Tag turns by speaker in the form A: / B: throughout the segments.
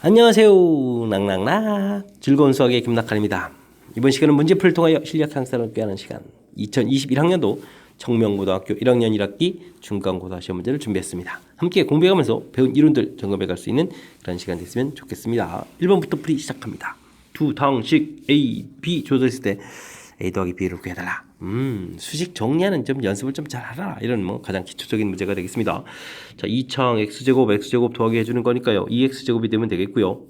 A: 안녕하세요. 낙낙낙 즐거운 수학의 김낙한입니다. 이번 시간은 문제풀이를 통하여 실력 향상을 얻게 하는 시간 2021학년도 청명고등학교 1학년 1학기 중간고사 시험 문제를 준비했습니다. 함께 공부해가면서 배운 이론들 점검해 갈 수 있는 그런 시간 됐으면 좋겠습니다. 1번부터 풀이 시작합니다. 두 당식 A, B 조절했을 때 A 더하기 B를 구해달라. 수식 정리하는 좀 연습을 좀 잘 하라. 이런 뭐 가장 기초적인 문제가 되겠습니다. 자, 2창 x제곱 더하기 해주는 거니까요. 2x제곱이 되면 되겠고요.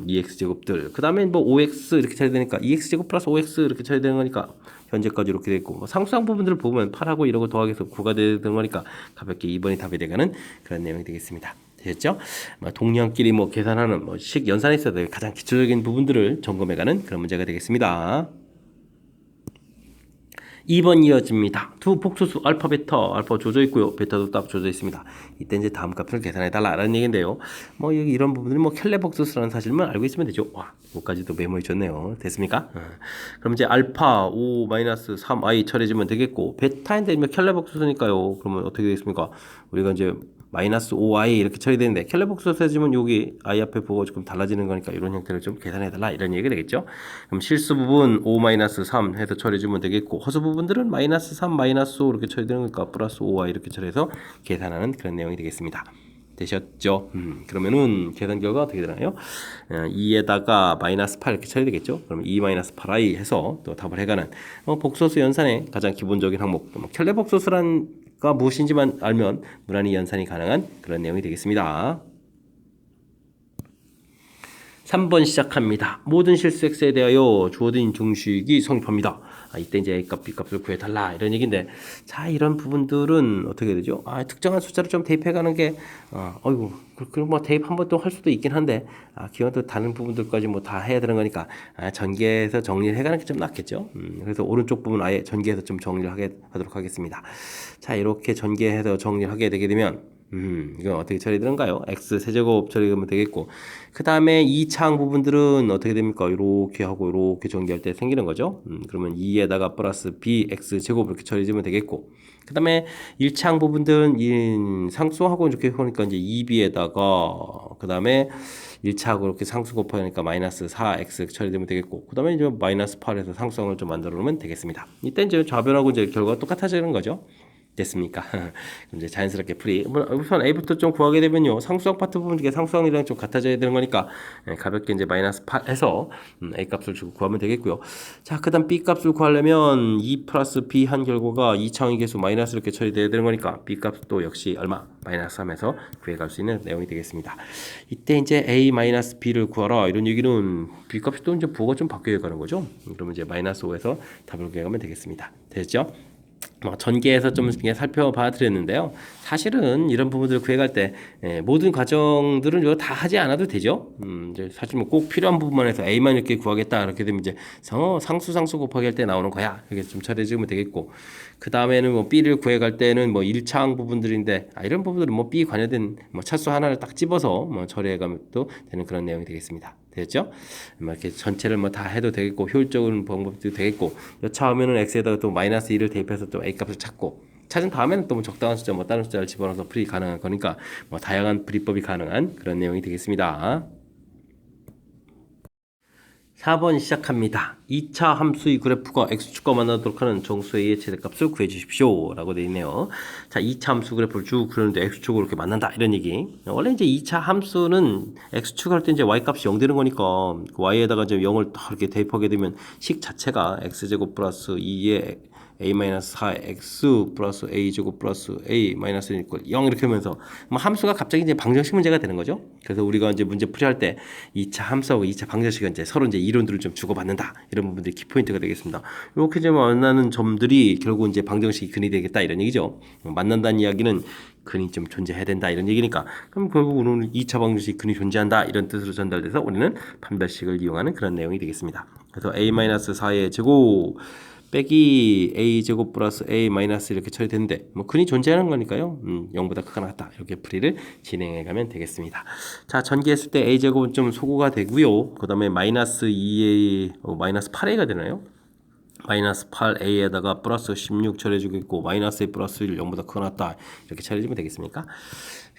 A: 2x제곱들. 그 다음에 뭐 5x 이렇게 쳐야 되니까 2x제곱 플러스 5x 이렇게 쳐야 되는 거니까 현재까지 이렇게 됐고 뭐 상수항 부분들을 보면 8하고 이러고 더하기해서 9가 되는 거니까 가볍게 2번이 답이 되가는 그런 내용이 되겠습니다. 되셨죠? 동량끼리 뭐 계산하는 뭐 식 연산에 있어서 가장 기초적인 부분들을 점검해가는 그런 문제가 되겠습니다. 2번 이어집니다. 두 복소수 알파 알파 조져 있고요. 베타도 딱 조져 있습니다. 이때 이제 다음 값을 계산해 달라라는 얘기인데요. 뭐 여기 이런 부분들이 뭐 켈레 복소수라는 사실만 알고 있으면 되죠. 와, 여기까지도 메모해 줬네요. 됐습니까? 그럼 이제 알파 5-3i 처리해주면 되겠고 베타인데 뭐 켈레 복소수니까요. 그러면 어떻게 되겠습니까? 우리가 이제 마이너스 5i 이렇게 처리되는데 켈레복수 해주면 여기 i 앞에 보고 조금 달라지는 거니까 이런 형태를 좀 계산해달라 이런 얘기가 되겠죠. 그럼 실수 부분 5-3 해서 처리해주면 되겠고 허수 부분들은 마이너스 3, 마이너스 5 이렇게 처리되는 거니까 플러스 5i 이렇게 처리해서 계산하는 그런 내용이 되겠습니다. 되셨죠? 그러면은 계산 결과 어떻게 되나요? 2에다가 마이너스 8 이렇게 처리되겠죠? 그러면 2-8i 해서 또 답을 해가는 복소수 연산의 가장 기본적인 항목 켈레 복소수란 가 무엇인지만 알면 무난히 연산이 가능한 그런 내용이 되겠습니다. 3번 시작합니다. 모든 실수 x에 대하여 주어진 중식이 성립합니다. 이때 이제 a값, b값을 구해달라 이런 얘기인데 자 이런 부분들은 어떻게 되죠? 특정한 숫자를 좀 대입해가는 게 그럼 뭐 대입 한 번 또 할 수도 있긴 한데 기왕 또 다른 부분들까지 뭐 다 해야 되는 거니까 전개해서 정리를 해가는 게 좀 낫겠죠. 그래서 오른쪽 부분 아예 전개해서 좀 정리를 하도록 하겠습니다. 자 이렇게 전개해서 정리를 하게 되게 되면 이건 어떻게 처리되는가요? x 세제곱 처리하면 되겠고 그 다음에 2차항 부분들은 어떻게 됩니까? 이렇게 하고 이렇게 전개할 때 생기는 거죠. 그러면 2에다가 플러스 bx 제곱 이렇게 처리해주면 되겠고 그 다음에 1차항 부분들은 상수하고 이렇게 하니까 이제 2b에다가 그 다음에 1차하고 이렇게 상수 곱하니까 마이너스 4x 처리되면 되겠고 그 다음에 이제 마이너스 8에서 상수항을 좀 만들어 놓으면 되겠습니다. 이때 이제 좌변하고 이제 결과가 똑같아지는 거죠. 됐습니까? 그럼 이제 자연스럽게 풀이 우선 A부터 좀 구하게 되면요 상수항 파트 부분 중에 상수항이랑 좀 같아져야 되는 거니까 가볍게 이제 마이너스 8 해서 A 값을 주고 구하면 되겠고요. 자 그다음 B 값을 구하려면 2 플러스 B 한 결과가 2차항의 개수 마이너스 이렇게 처리돼야 되는 거니까 B 값도 역시 얼마 마이너스 3에서 구해갈 수 있는 내용이 되겠습니다. 이때 이제 A 마이너스 B를 구하라 이런 얘기는 B 값이 또 이제 부호가 좀 바뀌어 가는 거죠. 그러면 이제 마이너스 5에서 답을 구해가면 되겠습니다. 됐죠? 전개해서 좀 살펴봐 드렸는데요. 사실은 이런 부분들을 구해갈 때 모든 과정들은 이거 다 하지 않아도 되죠. 이제 사실 뭐 꼭 필요한 부분만 해서 A만 이렇게 구하겠다 이렇게 되면 이제 상수 곱하기 할 때 나오는 거야. 이렇게 좀 처리해주면 되겠고 그 다음에는 뭐 B를 구해갈 때는 뭐 1차항 부분들인데 이런 부분들은 뭐 B 관여된 뭐 차수 하나를 딱 집어서 뭐 처리해가면 또 되는 그런 내용이 되겠습니다. 됐죠? 이렇게 전체를 뭐 다 해도 되겠고 효율적인 방법도 되겠고 여차하면은 x에다가 또 마이너스 1을 대입해서 또 a 값을 찾은 다음에는 또 뭐 적당한 숫자 뭐 다른 숫자를 집어넣어서 풀이 가능한 거니까 뭐 다양한 풀이법이 가능한 그런 내용이 되겠습니다. 4번 시작합니다. 2차 함수의 그래프가 x축과 만나도록 하는 정수 a의 최대값을 구해 주십시오 라고 되어 있네요. 자, 2차 함수 그래프를 쭉 그리는데 x축으로 이렇게 만난다 이런 얘기. 원래 이제 2차 함수는 x축 할 때 이제 y값이 0 되는 거니까 그 y에다가 이제 0을 더 이렇게 대입하게 되면 식 자체가 x제곱 플러스 2의 a-4x 플러스 a제곱 플러스 a-1 0 이렇게 하면서 함수가 갑자기 이제 방정식 문제가 되는 거죠. 그래서 우리가 이제 문제 풀이할 때 2차 함수하고 2차 방정식은 이제 서로 이제 이론들을 좀 주고받는다. 이런 부분들이 키포인트가 되겠습니다. 이렇게 이제 만나는 점들이 결국 이제 방정식이 근이 되겠다 이런 얘기죠. 만난다는 이야기는 근이 좀 존재해야 된다 이런 얘기니까 그럼 결국 우리는 2차 방정식 근이 존재한다 이런 뜻으로 전달돼서 우리는 판별식을 이용하는 그런 내용이 되겠습니다. 그래서 a-4의 제곱 빼기 a제곱 플러스 a 마이너스 이렇게 처리되는데 뭐 근이 존재하는 거니까요. 0보다 크거나 같다. 이렇게 풀이를 진행해 가면 되겠습니다. 자, 전개했을 때 a제곱은 좀 소구가 되고요. 그 다음에 마이너스 2a 마이너스 8a가 되나요? 마이너스 8a에다가 플러스 16 처리해주겠고 마이너스 a 플러스 1 0보다 크거나 같다. 이렇게 처리해주면 되겠습니까?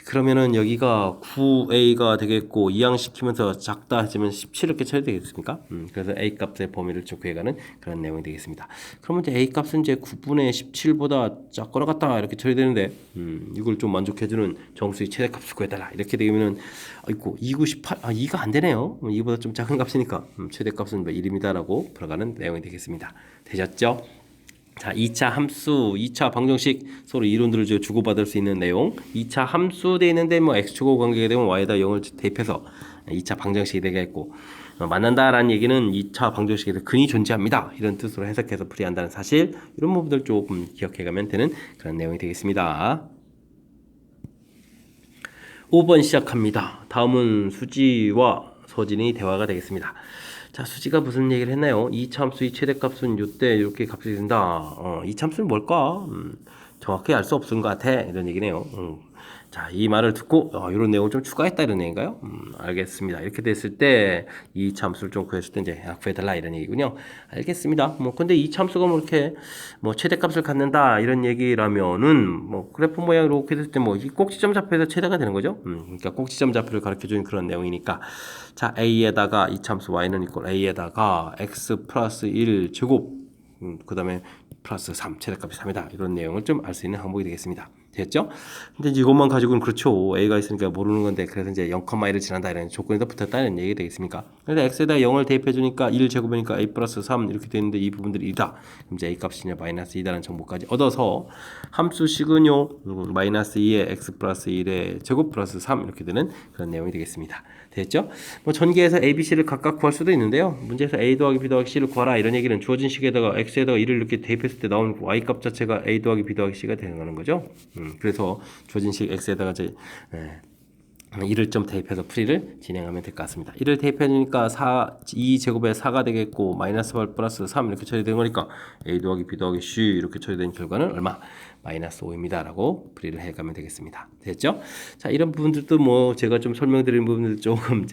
A: 그러면은 여기가 9a가 되겠고 이항시키면서 작다 하지만 17 이렇게 쳐야 되겠습니까? 그래서 a 값의 범위를 좀 구해가는 그런 내용이 되겠습니다. 그러면 이제 a 값은 이제 9분의 17보다 작거나 같다 이렇게 쳐야 되는데 이걸 좀 만족해주는 정수의 최대값을 구해달라 이렇게 되면은 아이고 2, 9, 18 2가 안 되네요. 2보다 좀 작은 값이니까 최대값은 1입니다라고 풀어가는 내용이 되겠습니다. 되셨죠? 자, 2차 함수, 2차 방정식 서로 이론들을 주고받을 수 있는 내용. 2차 함수 돼 있는데 뭐 x축하고 관계가 되면 y에다 0을 대입해서 2차 방정식이 되겠고 만난다라는 얘기는 2차 방정식에서 근이 존재합니다. 이런 뜻으로 해석해서 풀이한다는 사실. 이런 부분들 조금 기억해 가면 되는 그런 내용이 되겠습니다. 5번 시작합니다. 다음은 수지와 서진의 대화가 되겠습니다. 자, 수지가 무슨 얘기를 했나요? 이 참수의 최대값은 이때 이렇게 값이 된다. 이 참수는 뭘까? 정확히 알 수 없은 것 같아. 이런 얘기네요. 자, 이 말을 듣고 이런 내용을 좀 추가했다 이런 얘기인가요? 알겠습니다. 이렇게 됐을 때 이 참수를 좀 구했을 때 이제 구해달라 이런 얘기군요. 알겠습니다. 뭐 근데 이 참수가 뭐 이렇게 뭐 최대값을 갖는다 이런 얘기라면은 뭐 그래프 모양으로 이렇게 됐을 때 뭐 이 꼭지점 좌표에서 최대가 되는 거죠. 그러니까 꼭지점 좌표를 가르쳐주는 그런 내용이니까 자 a에다가 이 참수 y는 이꼴 a에다가 x 플러스 1 제곱 그 다음에 플러스 3 최대값이 3이다 이런 내용을 좀 알 수 있는 항목이 되겠습니다. 됐죠? 근데 이제 이것만 가지고는 그렇죠. a가 있으니까 모르는 건데 그래서 이제 0,1을 지난다 이런 조건이 더 붙었다는 얘기 되겠습니까? 그래서 x에다 0을 대입해 주니까 1 제곱이니까 a 플러스 3 이렇게 되는데 이 부분들이 2다. 그럼 이제 a 값이 마이너스 2다는 정보까지 얻어서 함수식은요 마이너스 2의 x 플러스 1의 제곱 플러스 3 이렇게 되는 그런 내용이 되겠습니다. 됐죠? 뭐 전개해서 a, b, c를 각각 구할 수도 있는데요. 문제에서 a 더하기 b 더하기 c를 구하라 이런 얘기는 주어진 식에다가 x에다가 1을 이렇게 대입했을 때 나오는 y 값 자체가 a 더하기 b 더하기 c가 되는 거죠. 그래서 주어진 식 x에다가 이제 1을 좀 대입해서 풀이를 진행하면 될 것 같습니다. 1을 대입해주니까 2제곱에 4가 되겠고 마이너스 8 플러스 3 이렇게 처리되는 거니까 a 더하기 b 더하기 c 이렇게 처리된 결과는 얼마? 마이너스 5입니다. 라고 풀이를 해가면 되겠습니다. 됐죠? 자, 이런 부분들도 뭐 제가 좀 설명드린 부분들 조금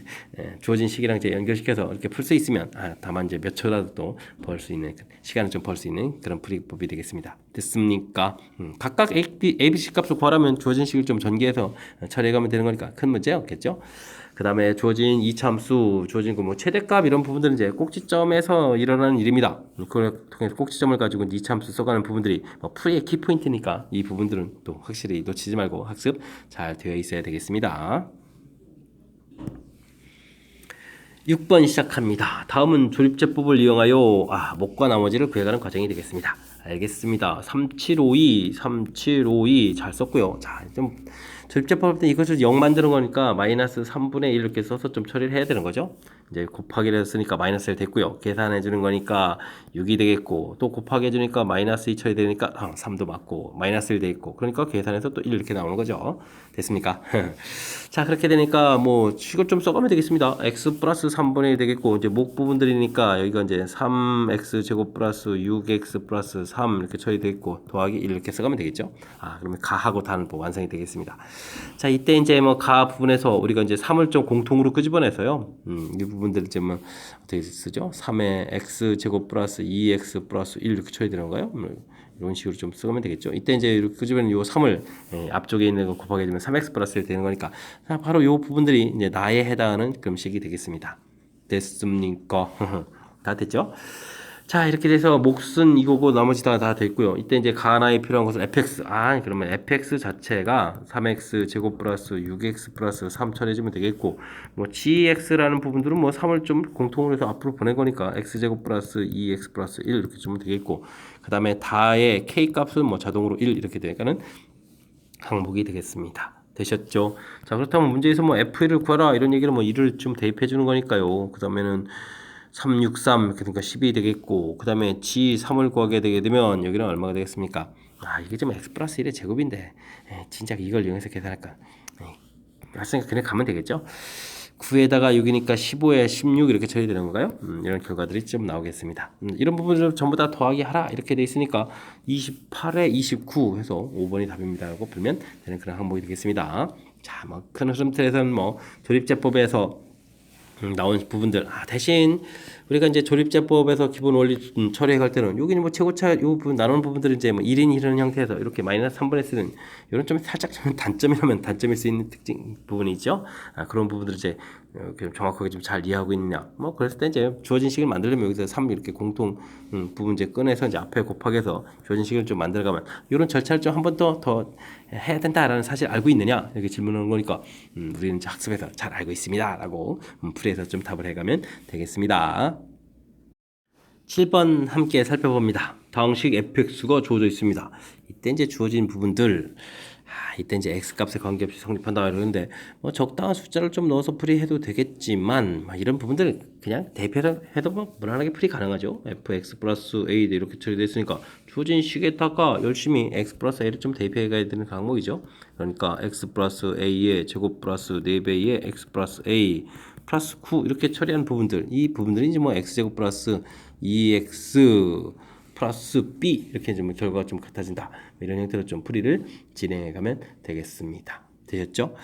A: 주어진 식이랑 이제 연결시켜서 이렇게 풀 수 있으면 다만 이제 몇 초라도 또 벌 수 있는 시간을 좀 벌 수 있는 그런 풀이법이 되겠습니다. 됐습니까? 각각 ABC 값을 구하라면 주어진 식을 좀 전개해서 처리해가면 되는 거니까 큰 문제 없겠죠? 그 다음에 주어진 이참수, 주어진 그 뭐 최대값 이런 부분들은 이제 꼭지점에서 일어나는 일입니다. 그걸 통해서 꼭지점을 가지고 이참수 써가는 부분들이 뭐 풀이의 키포인트니까 이 부분들은 또 확실히 놓치지 말고 학습 잘 되어 있어야 되겠습니다. 6번 시작합니다. 다음은 조립제법을 이용하여 목과 나머지를 구해가는 과정이 되겠습니다. 알겠습니다. 3752 잘 썼고요. 자, 좀 조립제법 때 이것을 0 만드는 거니까 마이너스 3분의 1 이렇게 써서 좀 처리를 해야 되는 거죠. 이제 곱하기를 했으니까 마이너스 1 됐고요. 계산해 주는 거니까 6이 되겠고 또 곱하기 해주니까 마이너스 2 처리 되니까 3도 맞고 마이너스 1 되겠고 그러니까 계산해서 또 1 이렇게 나오는 거죠. 됐습니까? 자, 그렇게 되니까 뭐 이걸 좀 써가면 되겠습니다. x 플러스 3분의 1 되겠고 이제 목 부분들이니까 여기가 이제 3x 제곱 플러스 6x 플러스 3 이렇게 처리되겠고 더하기 1 이렇게 써가면 되겠죠. 그러면 가하고 다는 완성이 되겠습니다. 자, 이때 이제 뭐 가 부분에서 우리가 이제 3을 좀 공통으로 끄집어내서요. 이 부분들 이제 뭐 어떻게 쓰죠? 3의 x 제곱 플러스 2x 플러스 1 이렇게 처리되는 거예요. 이런 식으로 좀 쓰면 되겠죠. 이때 이제 이렇게 끄집어내는 요 3을 앞쪽에 있는 거 곱하게 되면 3x 플러스 1 되는 거니까 바로 요 부분들이 이제 나에 해당하는 그런 식이 되겠습니다. 됐습니까? 다 됐죠? 자, 이렇게 돼서 몫은 이거고 나머지 다 됐고요. 이때 이제 가나에 필요한 것은 fx. 그러면 fx 자체가 3x 제곱 플러스 6x 플러스 3 처리해주면 되겠고, 뭐 gx라는 부분들은 뭐 3을 좀 공통으로 해서 앞으로 보낸 거니까 x 제곱 플러스 2x 플러스 1 이렇게 주면 되겠고, 그 다음에 다의 k 값은 뭐 자동으로 1 이렇게 되니까는 항목이 되겠습니다. 되셨죠? 자, 그렇다면 문제에서 뭐 f1을 구하라 이런 얘기를 뭐 1을 좀 대입해 주는 거니까요. 그 다음에는 363 이렇게 되니까 12 되겠고 그 다음에 G3을 구하게 되게 되면 여기는 얼마가 되겠습니까? 이게 좀 x 플러스 1의 제곱인데 진짜 이걸 이용해서 계산할까? 할생각 그냥 가면 되겠죠? 9에다가 6이니까 15에 16 이렇게 처리되는 건가요? 이런 결과들이 좀 나오겠습니다. 이런 부분을 전부 다 더하기 하라 이렇게 돼 있으니까 28에 29 해서 5번이 답입니다 라고 풀면 되는 그런 항목이 되겠습니다. 자, 뭐 큰 흐름 틀에서는 뭐 조립제법에서 나온 부분들. 대신 우리가 이제 조립제법에서 기본 원리 처리해 갈 때는 여기는 뭐 최고차 요 부분 나눈 부분들은 이제 뭐 1인 이런 형태에서 이렇게 마이너스 3분의 쓰는 이런 좀 살짝 좀 단점이라면 단점일 수 있는 특징 부분이죠. 그런 부분들을 이제 이렇게 정확하게 좀 잘 이해하고 있느냐. 뭐 그랬을 때 이제 주어진 식을 만들려면 여기서 3 이렇게 공통 부분 이제 꺼내서 이제 앞에 곱하기해서 주어진 식을 좀 만들어가면 이런 절차를 좀 한 번 더 해야 된다라는 사실 알고 있느냐 이렇게 질문하는 거니까 우리는 이제 학습에서 잘 알고 있습니다라고 풀이해서 좀 답을 해가면 되겠습니다. 7번 함께 살펴봅니다. 다음식 fx가 주어져 있습니다. 이때 이제 주어진 부분들 이때 이제 x 값에 관계없이 성립한다 이러는데 뭐 적당한 숫자를 좀 넣어서 풀이해도 되겠지만 이런 부분들 그냥 대입해서 해도 뭐 무난하게 풀이 가능하죠. fx 플러스 a 이렇게 처리됐으니까 주어진 식에다가 열심히 x 플러스 a를 좀 대입해 가야 되는 항목이죠. 그러니까 x 플러스 a의 제곱 플러스 4배의 x 플러스 a 플러스 9 이렇게 처리한 부분들 이 부분들이 이제 뭐 x제곱 플러스 2x 플러스 b 이렇게 좀 결과가 좀 같아진다 이런 형태로 좀 풀이를 진행해 가면 되겠습니다. 되셨죠?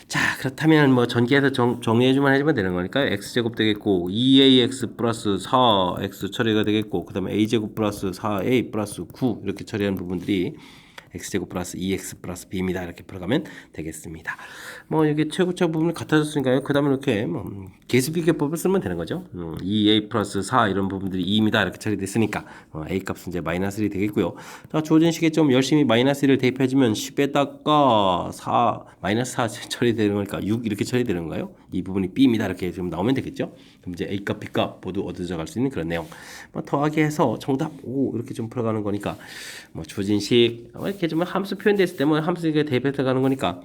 A: 자 그렇다면 뭐 전기해서 정리해주면 해주면 되는 거니까요. x제곱 되겠고 2ax 플러스 4x 처리가 되겠고 그 다음에 a제곱 플러스 4a 플러스 9 이렇게 처리하는 부분들이 x제곱 플러스 2x 플러스 b입니다. 이렇게 풀어가면 되겠습니다. 뭐 이게 최고차 부분을 같아졌으니까요. 그 다음에 이렇게 뭐 계수비교법을 쓰면 되는 거죠. 2a 플러스 4 이런 부분들이 2입니다. 이렇게 처리됐으니까 a 값은 이제 마이너스 1이 되겠고요. 자, 주어진 식에 좀 열심히 마이너스 1을 대입해주면 10에다가 4 마이너스 4 처리되는 거니까 6 이렇게 처리되는 건가요? 이 부분이 b입니다. 이렇게 좀 나오면 되겠죠. 그럼 이제 a 값, b 값 모두 얻어져 갈 수 있는 그런 내용. 뭐 더하기 해서 정답 5 이렇게 좀 풀어가는 거니까 뭐 주어진 식 이렇게 좀 함수 표현됐을 때 뭐 함수 이게 대입해서 가는 거니까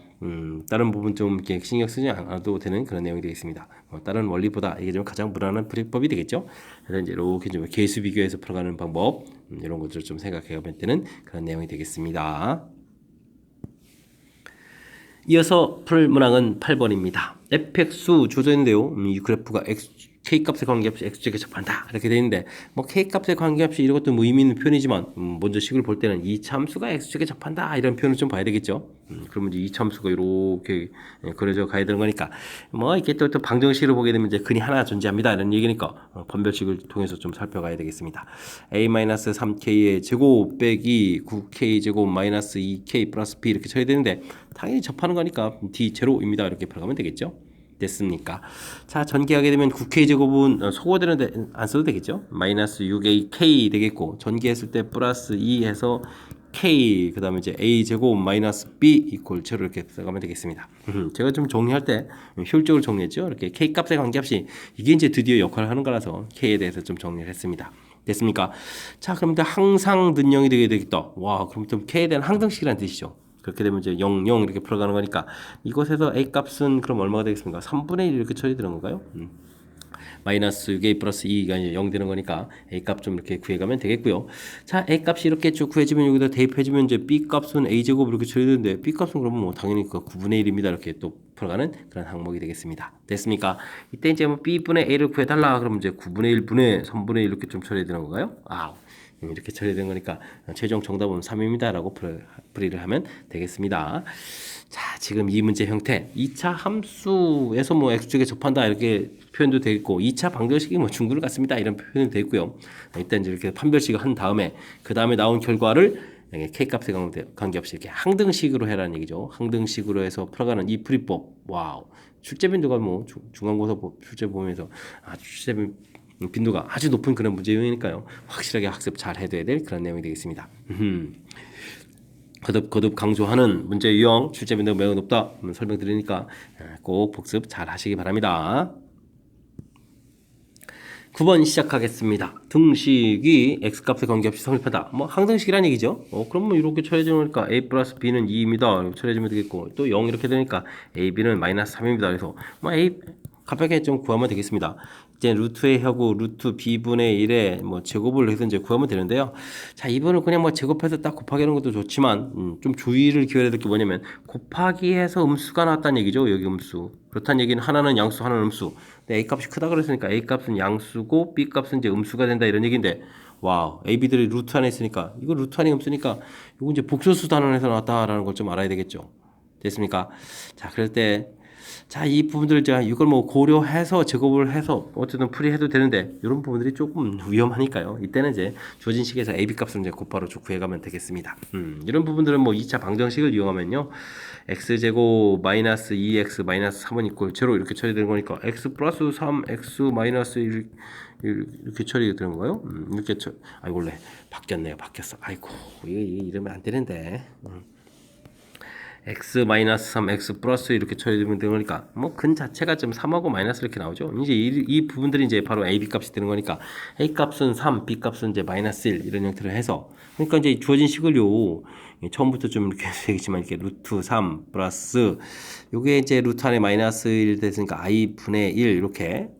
A: 다른 부분 좀 이렇게 신경 쓰지 않아도 되는 그런 내용이 되겠습니다. 다른 원리보다 이게 좀 가장 무난한 풀이법이 되겠죠. 그래서 이제 이렇게 좀 계수 비교해서 풀어가는 방법 이런 것들을 좀 생각해 보면 되는 그런 내용이 되겠습니다. 이어서 풀 문항은 8번입니다. fx 주어져 있는데요. 이 그래프가 k값에 관계없이 x축에 접한다 이렇게 되어 있는데 뭐 k값에 관계없이 이것도 뭐 의미 있는 표현이지만 먼저 식을 볼 때는 이 참수가 x축에 접한다 이런 표현을 좀 봐야 되겠죠. 그러면 이제 이 참수가 이렇게 그려져 가야 되는 거니까 뭐 이렇게 또 방정식으로 보게 되면 이제 근이 하나 존재합니다 이런 얘기니까 번별식을 통해서 좀 살펴가야 되겠습니다. a-3k의 제곱 빼기 9k 제곱 마이너스 2k 플러스 b 이렇게 쳐야 되는데 당연히 접하는 거니까 d 제로입니다 이렇게 풀어가면 되겠죠. 됐습니까? 자, 전개하게 되면 9k 제곱은 소거되는데 안 써도 되겠죠? 마이너스 6ak 되겠고 전개했을 때 플러스 2 해서 k 그 다음에 이제 a 제곱 마이너스 b 이퀄 제로 이렇게 써가면 되겠습니다. 제가 좀 정리할 때 효율적으로 정리했죠. 이렇게 k 값에 관계없이 이게 이제 드디어 역할을 하는 거라서 k에 대해서 좀 정리를 했습니다. 됐습니까? 자, 그럼 항상 는영이 되게 되겠다. 와, 그럼 좀 k에 대한 항등식이라는 뜻이죠. 그렇게 되면 이제 0, 0 이렇게 풀어가는 거니까 이곳에서 a 값은 그럼 얼마가 되겠습니까? 3분의 1 이렇게 처리되는 건가요? 마이너스 6a 플러스 2가 이제 0 되는 거니까 a 값 좀 이렇게 구해가면 되겠고요. 자, a 값이 이렇게 쭉 구해지면 여기다 대입해주면 이제 b 값은 a 제곱 이렇게 처리되는데 b 값은 그러면 뭐 당연히 그 9분의 1입니다. 이렇게 또 풀어가는 그런 항목이 되겠습니다. 됐습니까? 이때 이제 뭐 b분의 a를 구해달라 그러면 이제 9분의 1분의 3분의 1 이렇게 좀 처리되는 건가요? 이렇게 처리된 거니까 최종 정답은 3입니다 라고 풀이를 하면 되겠습니다. 자, 지금 이 문제 형태 2차 함수에서 뭐 x축에 접한다 이렇게 표현도 되겠고 2차 방정식이 뭐 중구를 갖습니다 이런 표현도 되겠고요. 일단 이제 이렇게 판별식을 한 다음에 그 다음에 나온 결과를 k값에 관계없이 이렇게 항등식으로 해라는 얘기죠. 항등식으로 해서 풀어가는 이 풀이법. 와우. 출제빈도가 뭐 중간고사 출제 보면서 출제빈 빈도가 아주 높은 그런 문제 유형이니까요. 확실하게 학습 잘 해둬야 될 그런 내용이 되겠습니다. 거듭 강조하는 문제 유형 출제 빈도가 매우 높다 설명드리니까 꼭 복습 잘 하시기 바랍니다. 9번 시작하겠습니다. 등식이 x값에 관계없이 성립한다. 뭐 항등식이란 얘기죠. 그럼 뭐 이렇게 처리해주니까 a 플러스 b는 2입니다. 처리해주면 되겠고 또 0 이렇게 되니까 a, b는 마이너스 3입니다. 그래서 뭐 a 가볍게 좀 구하면 되겠습니다. 이제 루트의 혀고 루트 b분의 1에 뭐 제곱을 해서 이제 구하면 되는데요. 자, 이번은 그냥 뭐 제곱해서 딱 곱하기 하는 것도 좋지만 좀 주의를 기울여야 될 게 뭐냐면 곱하기 해서 음수가 나왔다는 얘기죠. 여기 음수. 그렇다는 얘기는 하나는 양수, 하나는 음수. 근데 a 값이 크다 그랬으니까 a 값은 양수고 b 값은 이제 음수가 된다 이런 얘기인데 와우, a, b들이 루트 안에 있으니까 이거 루트 안에 음수니까 이거 이제 복소수 단원에서 나왔다라는 걸 좀 알아야 되겠죠. 됐습니까? 자, 그럴 때 자, 이 부분들을 제가 이걸 뭐 고려해서 제곱을 해서 어쨌든 풀이해도 되는데 이런 부분들이 조금 위험하니까요. 이때는 이제 주어진 식에서 AB 값을 이제 곧바로 구해가면 되겠습니다. 이런 부분들은 뭐 2차 방정식을 이용하면요. x제곱 마이너스 2x 마이너스 3은 이꼴 0 이렇게 처리되는 거니까 x 플러스 3 x 마이너스 1 이렇게 처리가 되는 거예요. 이렇게 아이고 원래 바뀌었네요. 바뀌었어. 아이고 이게 이러면 안 되는데. x 마이너스 3, x 플러스 이렇게 처리되면 되는 거니까 뭐 근 자체가 좀 3하고 마이너스 이렇게 나오죠. 이제 이 부분들이 이제 바로 a, b 값이 되는 거니까 a 값은 3, b 값은 이제 마이너스 1 이런 형태로 해서 그러니까 이제 주어진 식을요 처음부터 좀 이렇게 되겠지만 이렇게 루트 3 플러스 요게 이제 루트 안에 마이너스 1 됐으니까 i 분의 1 이렇게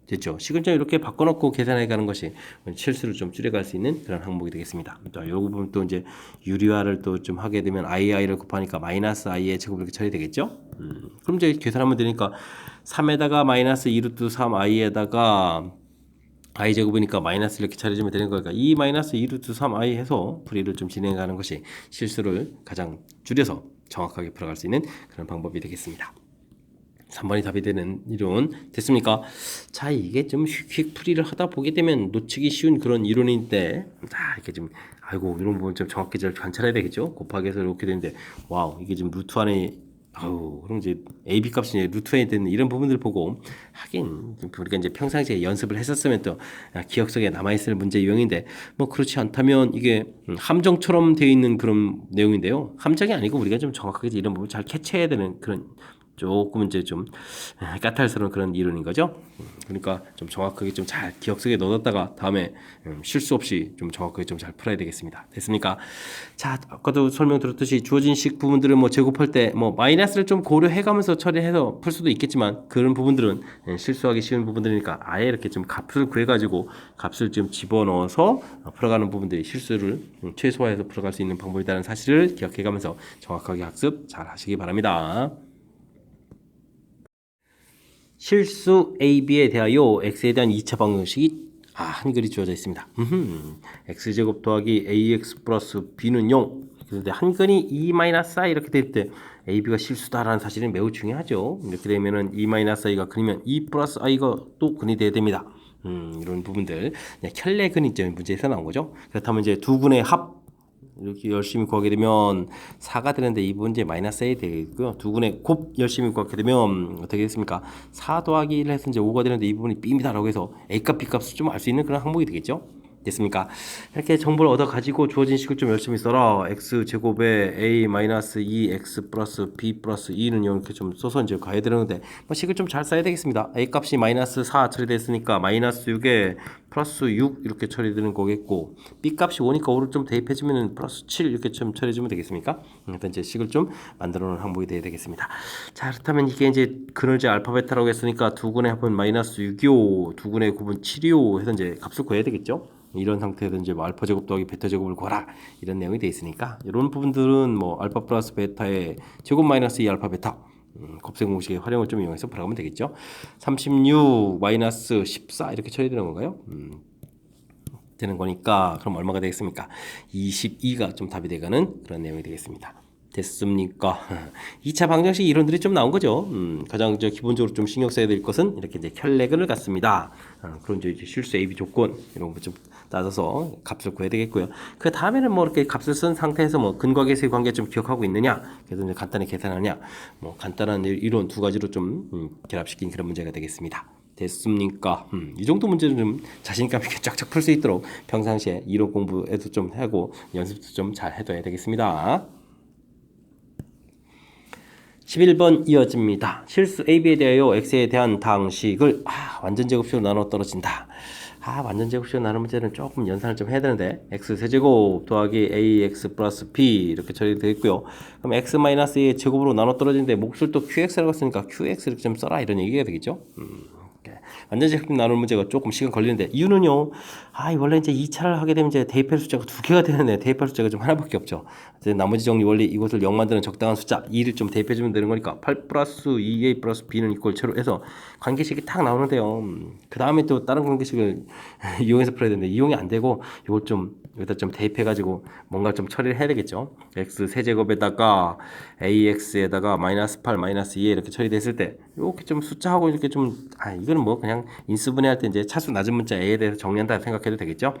A: 됐죠. 식을 좀 이렇게 바꿔놓고 계산해 가는 것이 실수를 좀 줄여갈 수 있는 그런 항목이 되겠습니다. 이 부분 또 이제 유리화를 또 좀 하게 되면 i를 곱하니까 마이너스 i의 제곱 이렇게 처리되겠죠. 그럼 이제 계산하면 되니까 3에다가 마이너스 2루트 3i에다가 i 제곱이니까 마이너스 이렇게 처리해주면 되는 거니까 이 마이너스 2루트 3i 해서 풀이를 좀 진행하는 것이 실수를 가장 줄여서 정확하게 풀어갈 수 있는 그런 방법이 되겠습니다. 3번이 답이 되는 이론 됐습니까? 자, 이게 좀 휙휙 풀이를 하다 보게 되면 놓치기 쉬운 그런 이론인데 자, 이렇게 좀 아이고 이런 부분 좀 정확히 잘 관찰해야 되겠죠? 곱하기 해서 이렇게 되는데 와우 이게 지금 루트 안에 그럼 이제 AB 값이 이제 루트 안에 되는 이런 부분들 보고 하긴 우리가 이제 평상시에 연습을 했었으면 또 기억 속에 남아있을 문제 유형인데 뭐 그렇지 않다면 이게 함정처럼 되어 있는 그런 내용인데요. 함정이 아니고 우리가 좀 정확하게 이런 부분 잘 캐치해야 되는 그런 조금 이제 좀 까탈스러운 그런 이론인 거죠. 그러니까 좀 정확하게 좀 잘 기억 속에 넣었다가 다음에 실수 없이 좀 정확하게 좀 잘 풀어야 되겠습니다. 됐습니까? 자, 아까도 설명드렸듯이 주어진 식 부분들을 뭐 제곱할 때 뭐 마이너스를 좀 고려해가면서 처리해서 풀 수도 있겠지만 그런 부분들은 실수하기 쉬운 부분들이니까 아예 이렇게 좀 값을 구해가지고 값을 좀 집어넣어서 풀어가는 부분들이 실수를 최소화해서 풀어갈 수 있는 방법이라는 사실을 기억해가면서 정확하게 학습 잘 하시기 바랍니다. 실수 AB에 대하여 X에 대한 2차 방정식이 한글이 주어져 있습니다. X제곱 더하기 AX 플러스 B는 0. 그런데 한글이 2-i 이렇게 될 때 AB가 실수다라는 사실은 매우 중요하죠. 이렇게 되면은 2-i가 그리면 2 플러스 i가 또 근이 돼야 됩니다. 이런 부분들 켤레근이 이제 문제에서 나온 거죠. 그렇다면 이제 두 근의 합 이렇게 열심히 구하게 되면 4가 되는데 이 문제 마이너스 a 되고요. 두 군의 곱 열심히 구하게 되면 어떻게 됐습니까? 4 더하기 1 해서 이제 5가 되는데 이 부분이 b입니다라고 해서 a 값, b 값을 좀 알 수 있는 그런 항목이 되겠죠. 됐습니까? 이렇게 정보를 얻어 가지고 주어진 식을 좀 열심히 써라. x 제곱에 a 마이너스 2x 플러스 b 플러스 2는 이렇게 좀 써서 이제 가야 되는데 뭐 식을 좀 잘 써야 되겠습니다. a 값이 마이너스 4 처리됐으니까 마이너스 6에 플러스 6 이렇게 처리되는 거겠고 b 값이 5니까 5를 좀 대입해주면 플러스 7 이렇게 좀 처리해주면 되겠습니까? 일단 이제 식을 좀 만들어 놓은 항목이 돼야 되겠습니다. 자, 그렇다면 이게 이제 근을제 알파 베타라고 했으니까 두 근의 합은 마이너스 6이요, 두 근의 곱은 7이요 해서 이제 값을 구해야 되겠죠. 이런 상태에서 이제 뭐 알파 제곱 더하기 베타 제곱을 구하라 이런 내용이 되어 있으니까 이런 부분들은 뭐 알파 플러스 베타의 제곱 마이너스 2 알파 베타 곱셈 공식의 활용을 좀 이용해서 풀어가면 되겠죠. 36 마이너스 14 이렇게 처리되는 건가요? 되는 거니까 그럼 얼마가 되겠습니까? 22가 좀 답이 되가는 그런 내용이 되겠습니다. 됐습니까? 2차 방정식 이론들이 좀 나온 거죠. 가장 기본적으로 좀 신경 써야 될 것은 이렇게 이제 켤레근을 갖습니다. 그런 이제 실수 A, B 조건 이런 거 좀 따져서 값을 구해야 되겠고요. 그 다음에는 뭐 이렇게 값을 쓴 상태에서 뭐 근과 계수의 관계 좀 기억하고 있느냐, 그래서 이제 간단히 계산하냐, 뭐 간단한 이론 두 가지로 좀 결합시킨 그런 문제가 되겠습니다. 됐습니까? 이 정도 문제는 좀 자신감 있게 쫙쫙 풀 수 있도록 평상시에 이론 공부에도 좀 하고 연습도 좀 잘 해둬야 되겠습니다. 11번 이어집니다. 실수 AB에 대하여 X에 대한 당식을 완전 제곱식으로 나눠 떨어진다. 완전 제곱식으로 나눈 문제는 조금 연산을 좀 해야 되는데 X 세제곱 더하기 AX 플러스 B 이렇게 처리되어 있고요. 그럼 X 마이너스 A의 제곱으로 나눠 떨어지는데 몫을 또 QX라고 했으니까 QX 이렇게 좀 써라 이런 얘기가 되겠죠. 완전식 나누는 문제가 조금 시간 걸리는데 이유는요. 원래 이제 2차를 하게 되면 이제 대입할 숫자가 두 개가 되는데 대입할 숫자가 좀 하나밖에 없죠. 이제 나머지 정리 원리 이것을 0 만드는 적당한 숫자 2를 좀 대입해 주면 되는 거니까 8 플러스 2a 플러스 b는 이꼴 제로 해서 관계식이 딱 나오는데요. 그 다음에 또 다른 관계식을 이용해서 풀어야 되는데 이용이 안 되고 이걸 좀 여기다 좀 대입해 가지고 뭔가 좀 처리를 해야 되겠죠. x 세제곱에다가 ax에다가 마이너스 8 마이너스 2 이렇게 처리됐을 때 이렇게 좀 숫자하고 이렇게 좀 이거는 뭐 그냥 인수분해할 때 이제 차수 낮은 문자 a에 대해서 정리한다 생각해도 되겠죠.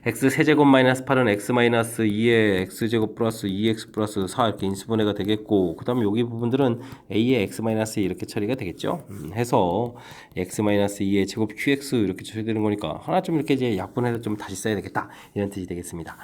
A: x 세제곱 마이너스 8은 x 마이너스 2에 x제곱 플러스 2x 플러스 4 이렇게 인수분해가 되겠고 그 다음에 여기 부분들은 a에 x 마이너스 2 이렇게 처리가 되겠죠. 해서 x 마이너스 2의 제곱 qx 이렇게 처리되는 거니까 하나 좀 이렇게 이제 약분해서 좀 다시 써야 되겠다 이런 뜻이 되겠습니다.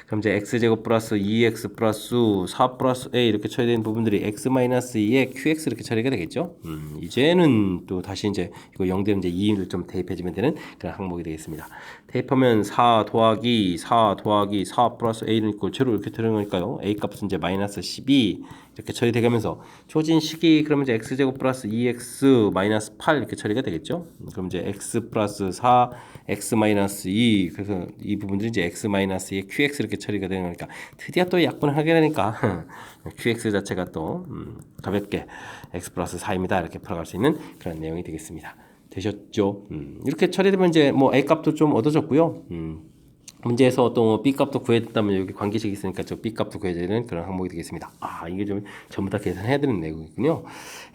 A: 그럼 이제 x제곱 플러스 2x 플러스 4 플러스 a 이렇게 처리되는 부분들이 x 마이너스 2에 qx 이렇게 처리가 되겠죠. 이제는 또 다시 이제 이거 0 되면 이제 2를 좀 대입해주면 되는 그런 항목이 되겠습니다. 대입하면 4 더하기 4 더하기 4 플러스 a는 이꼴 제로 이렇게 되는 거니까요. a 값은 이제 마이너스 12 이렇게 처리되면서 조진식이 그러면 이제 x제곱 플러스 2x 마이너스 8 이렇게 처리가 되겠죠. 그럼 이제 x 플러스 4 x 마이너스 2 그래서 이 부분들이 이제 x 마이너스 2 qx 이렇게 처리가 되는 거니까 드디어 또 약분을 하게 되니까 qx 자체가 또 가볍게 x 플러스 4입니다 이렇게 풀어갈 수 있는 그런 내용이 되겠습니다. 되셨죠? 이렇게 처리되면 이제 뭐 a 값도 좀 얻어졌고요. 문제에서 또 b 값도 구해야 된다면 여기 관계식이 있으니까 저 b 값도 구해야 되는 그런 항목이 되겠습니다. 이게 좀 전부 다 계산해야 되는 내용이군요.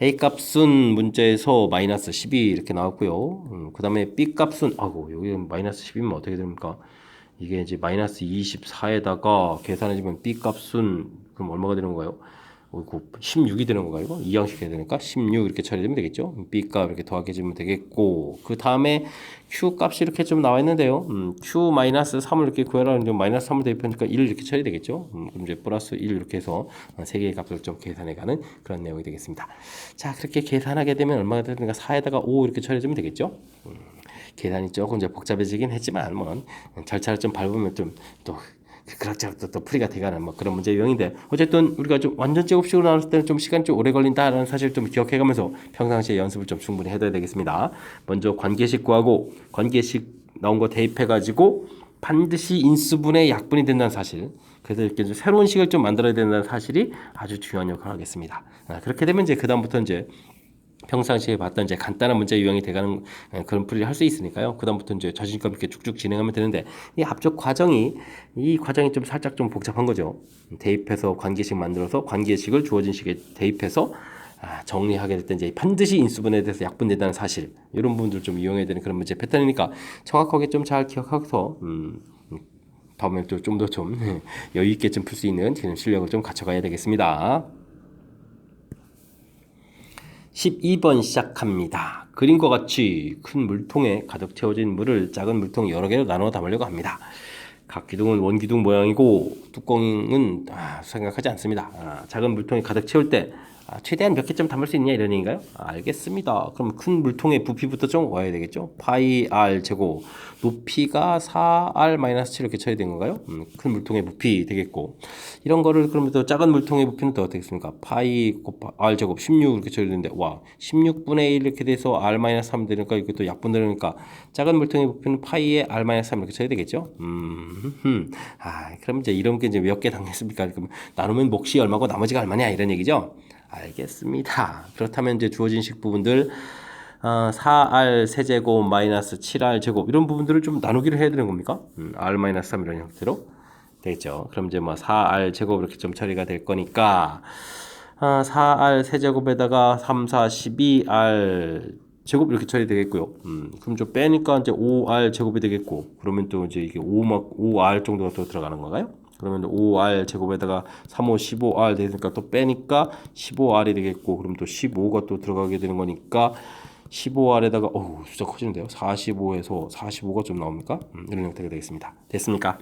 A: a 값은 문제에서 마이너스 12 이렇게 나왔고요. 그 다음에 b 값은 여기 마이너스 10이면 어떻게 됩니까? 이게 이제 마이너스 24에다가 계산해주면 b 값은 그럼 얼마가 되는 건가요? 16이 되는 건가요? 이거? 2양식 해야 되니까 16 이렇게 처리되면 되겠죠. B 값 이렇게 더하게해주면 되겠고 그 다음에 Q 값이 이렇게 좀 나와 있는데요. Q 마이너스 3을 이렇게 구해라는데 마이너스 3을 대입하니까 1 이렇게 처리되겠죠. 그럼 이제 플러스 1 이렇게 해서 세 개의 값을 좀 계산해가는 그런 내용이 되겠습니다. 자 그렇게 계산하게 되면 얼마가 되는가 4에다가 5 이렇게 처리해주면 되겠죠. 계산이 조금 이제 복잡해지긴 했지만 뭐 절차를 좀 밟으면 좀 또 그렇죠. 또 풀이가 돼가는 뭐 그런 문제 유형인데 어쨌든 우리가 좀 완전 제곱식으로 나눴을 때는 좀 시간이 좀 오래 걸린다라는 사실 좀 기억해가면서 평상시에 연습을 좀 충분히 해둬야 되겠습니다. 먼저 관계식 구하고 관계식 나온 거 대입해가지고 반드시 인수분해 약분이 된다는 사실. 그래서 이렇게 좀 새로운 식을 좀 만들어야 된다는 사실이 아주 중요한 역할을 하겠습니다. 그렇게 되면 이제 그 다음부터 이제 평상시에 봤던 이제 간단한 문제 유형이 돼가는 그런 풀이를 할 수 있으니까요. 그다음부터 이제 자신감 있게 쭉쭉 진행하면 되는데 이 앞쪽 과정이 좀 살짝 좀 복잡한 거죠. 대입해서 관계식 만들어서 관계식을 주어진 식에 대입해서 정리하게 될 때 이제 반드시 인수분해에 대해서 약분된다는 사실 이런 부분들 좀 이용해야 되는 그런 문제 패턴이니까 정확하게 좀 잘 기억하고서 다음에 또 좀 더 좀 여유 있게 좀 풀 수 있는 그런 실력을 좀 갖춰가야 되겠습니다. 12번 시작합니다. 그림과 같이 큰 물통에 가득 채워진 물을 작은 물통 여러 개로 나누어 담으려고 합니다. 각 기둥은 원기둥 모양이고 뚜껑은 생각하지 않습니다. 작은 물통이 가득 채울 때 최대한 몇 개쯤 담을 수 있냐 이런 얘기인가요? 알겠습니다. 그럼 큰 물통의 부피부터 좀 구해야 되겠죠? 파이 r 제곱 높이가 4r-7 이렇게 처리된 건가요? 큰 물통의 부피 되겠고 이런 거를 그러면 또 작은 물통의 부피는 또 어떻게 습니까? 파이 곱하 r 제곱 16 이렇게 처리되는데 16분의 1 이렇게 돼서 r-3 되니까 이게 또 약분되니까 작은 물통의 부피는 파이에 r-3 이렇게 처리되겠죠? 그럼 이제 이런 게 이제 몇 개 담겠습니까? 그럼 나누면 몫이 얼마고 나머지가 얼마냐 이런 얘기죠? 알겠습니다. 그렇다면 이제 주어진 식 부분들 4r 세제곱 마이너스 7r 제곱 이런 부분들을 좀 나누기를 해야 되는 겁니까? r-3 이런 형태로 되겠죠. 그럼 이제 뭐 4r 제곱 이렇게 좀 처리가 될 거니까 4r 세제곱에다가 3, 4, 12r 제곱 이렇게 처리 되겠고요. 그럼 좀 빼니까 이제 5r 제곱이 되겠고 그러면 또 이제 이게 5r 정도가 또 들어가는 건가요? 그러면 5r 제곱에다가 3, 5, 15r 되니까 또 빼니까 15r이 되겠고 그럼 또 15가 또 들어가게 되는 거니까 15r에다가 숫자 커지는데요. 45에서 45가 좀 나옵니까? 이런 형태가 되겠습니다. 됐습니까?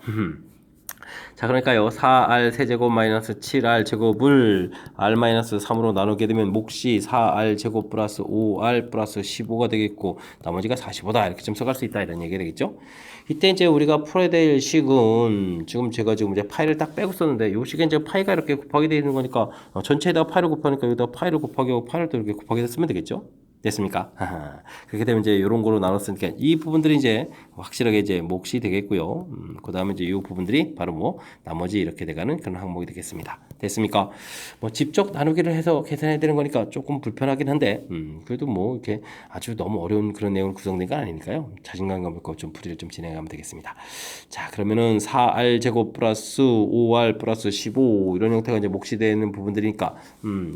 A: 자 그러니까요 4r 세제곱 마이너스 7r 제곱을 r-3으로 나누게 되면 몫이 4r 제곱 플러스 5r 플러스 15가 되겠고 나머지가 45다 이렇게 좀 써갈 수 있다 이런 얘기가 되겠죠. 이때 이제 우리가 풀어야 될 식은 제가 이제 파이를 딱 빼고 썼는데 요 식에 이제 파이가 이렇게 곱하게 되어 있는 거니까 전체에다가 파이를 곱하니까 여기다 파이를 곱하기 하고 파이를 또 이렇게 곱하기 했으면 되겠죠. 됐습니까? 그렇게 되면 이제 이런 거로 나눴으니까 이 부분들이 이제 확실하게 이제 몫이 되겠고요. 그 다음에 이제 이 부분들이 바로 뭐 나머지 이렇게 돼가는 그런 항목이 되겠습니다. 됐습니까? 뭐 직접 나누기를 해서 계산해야 되는 거니까 조금 불편하긴 한데, 그래도 뭐 이렇게 아주 너무 어려운 그런 내용으로 구성된 건 아니니까요. 자신감과 갖고 좀 풀이를 좀 진행하면 되겠습니다. 자, 그러면은 4R 제곱 플러스 5R 플러스 15 이런 형태가 이제 몫이 되는 부분들이니까,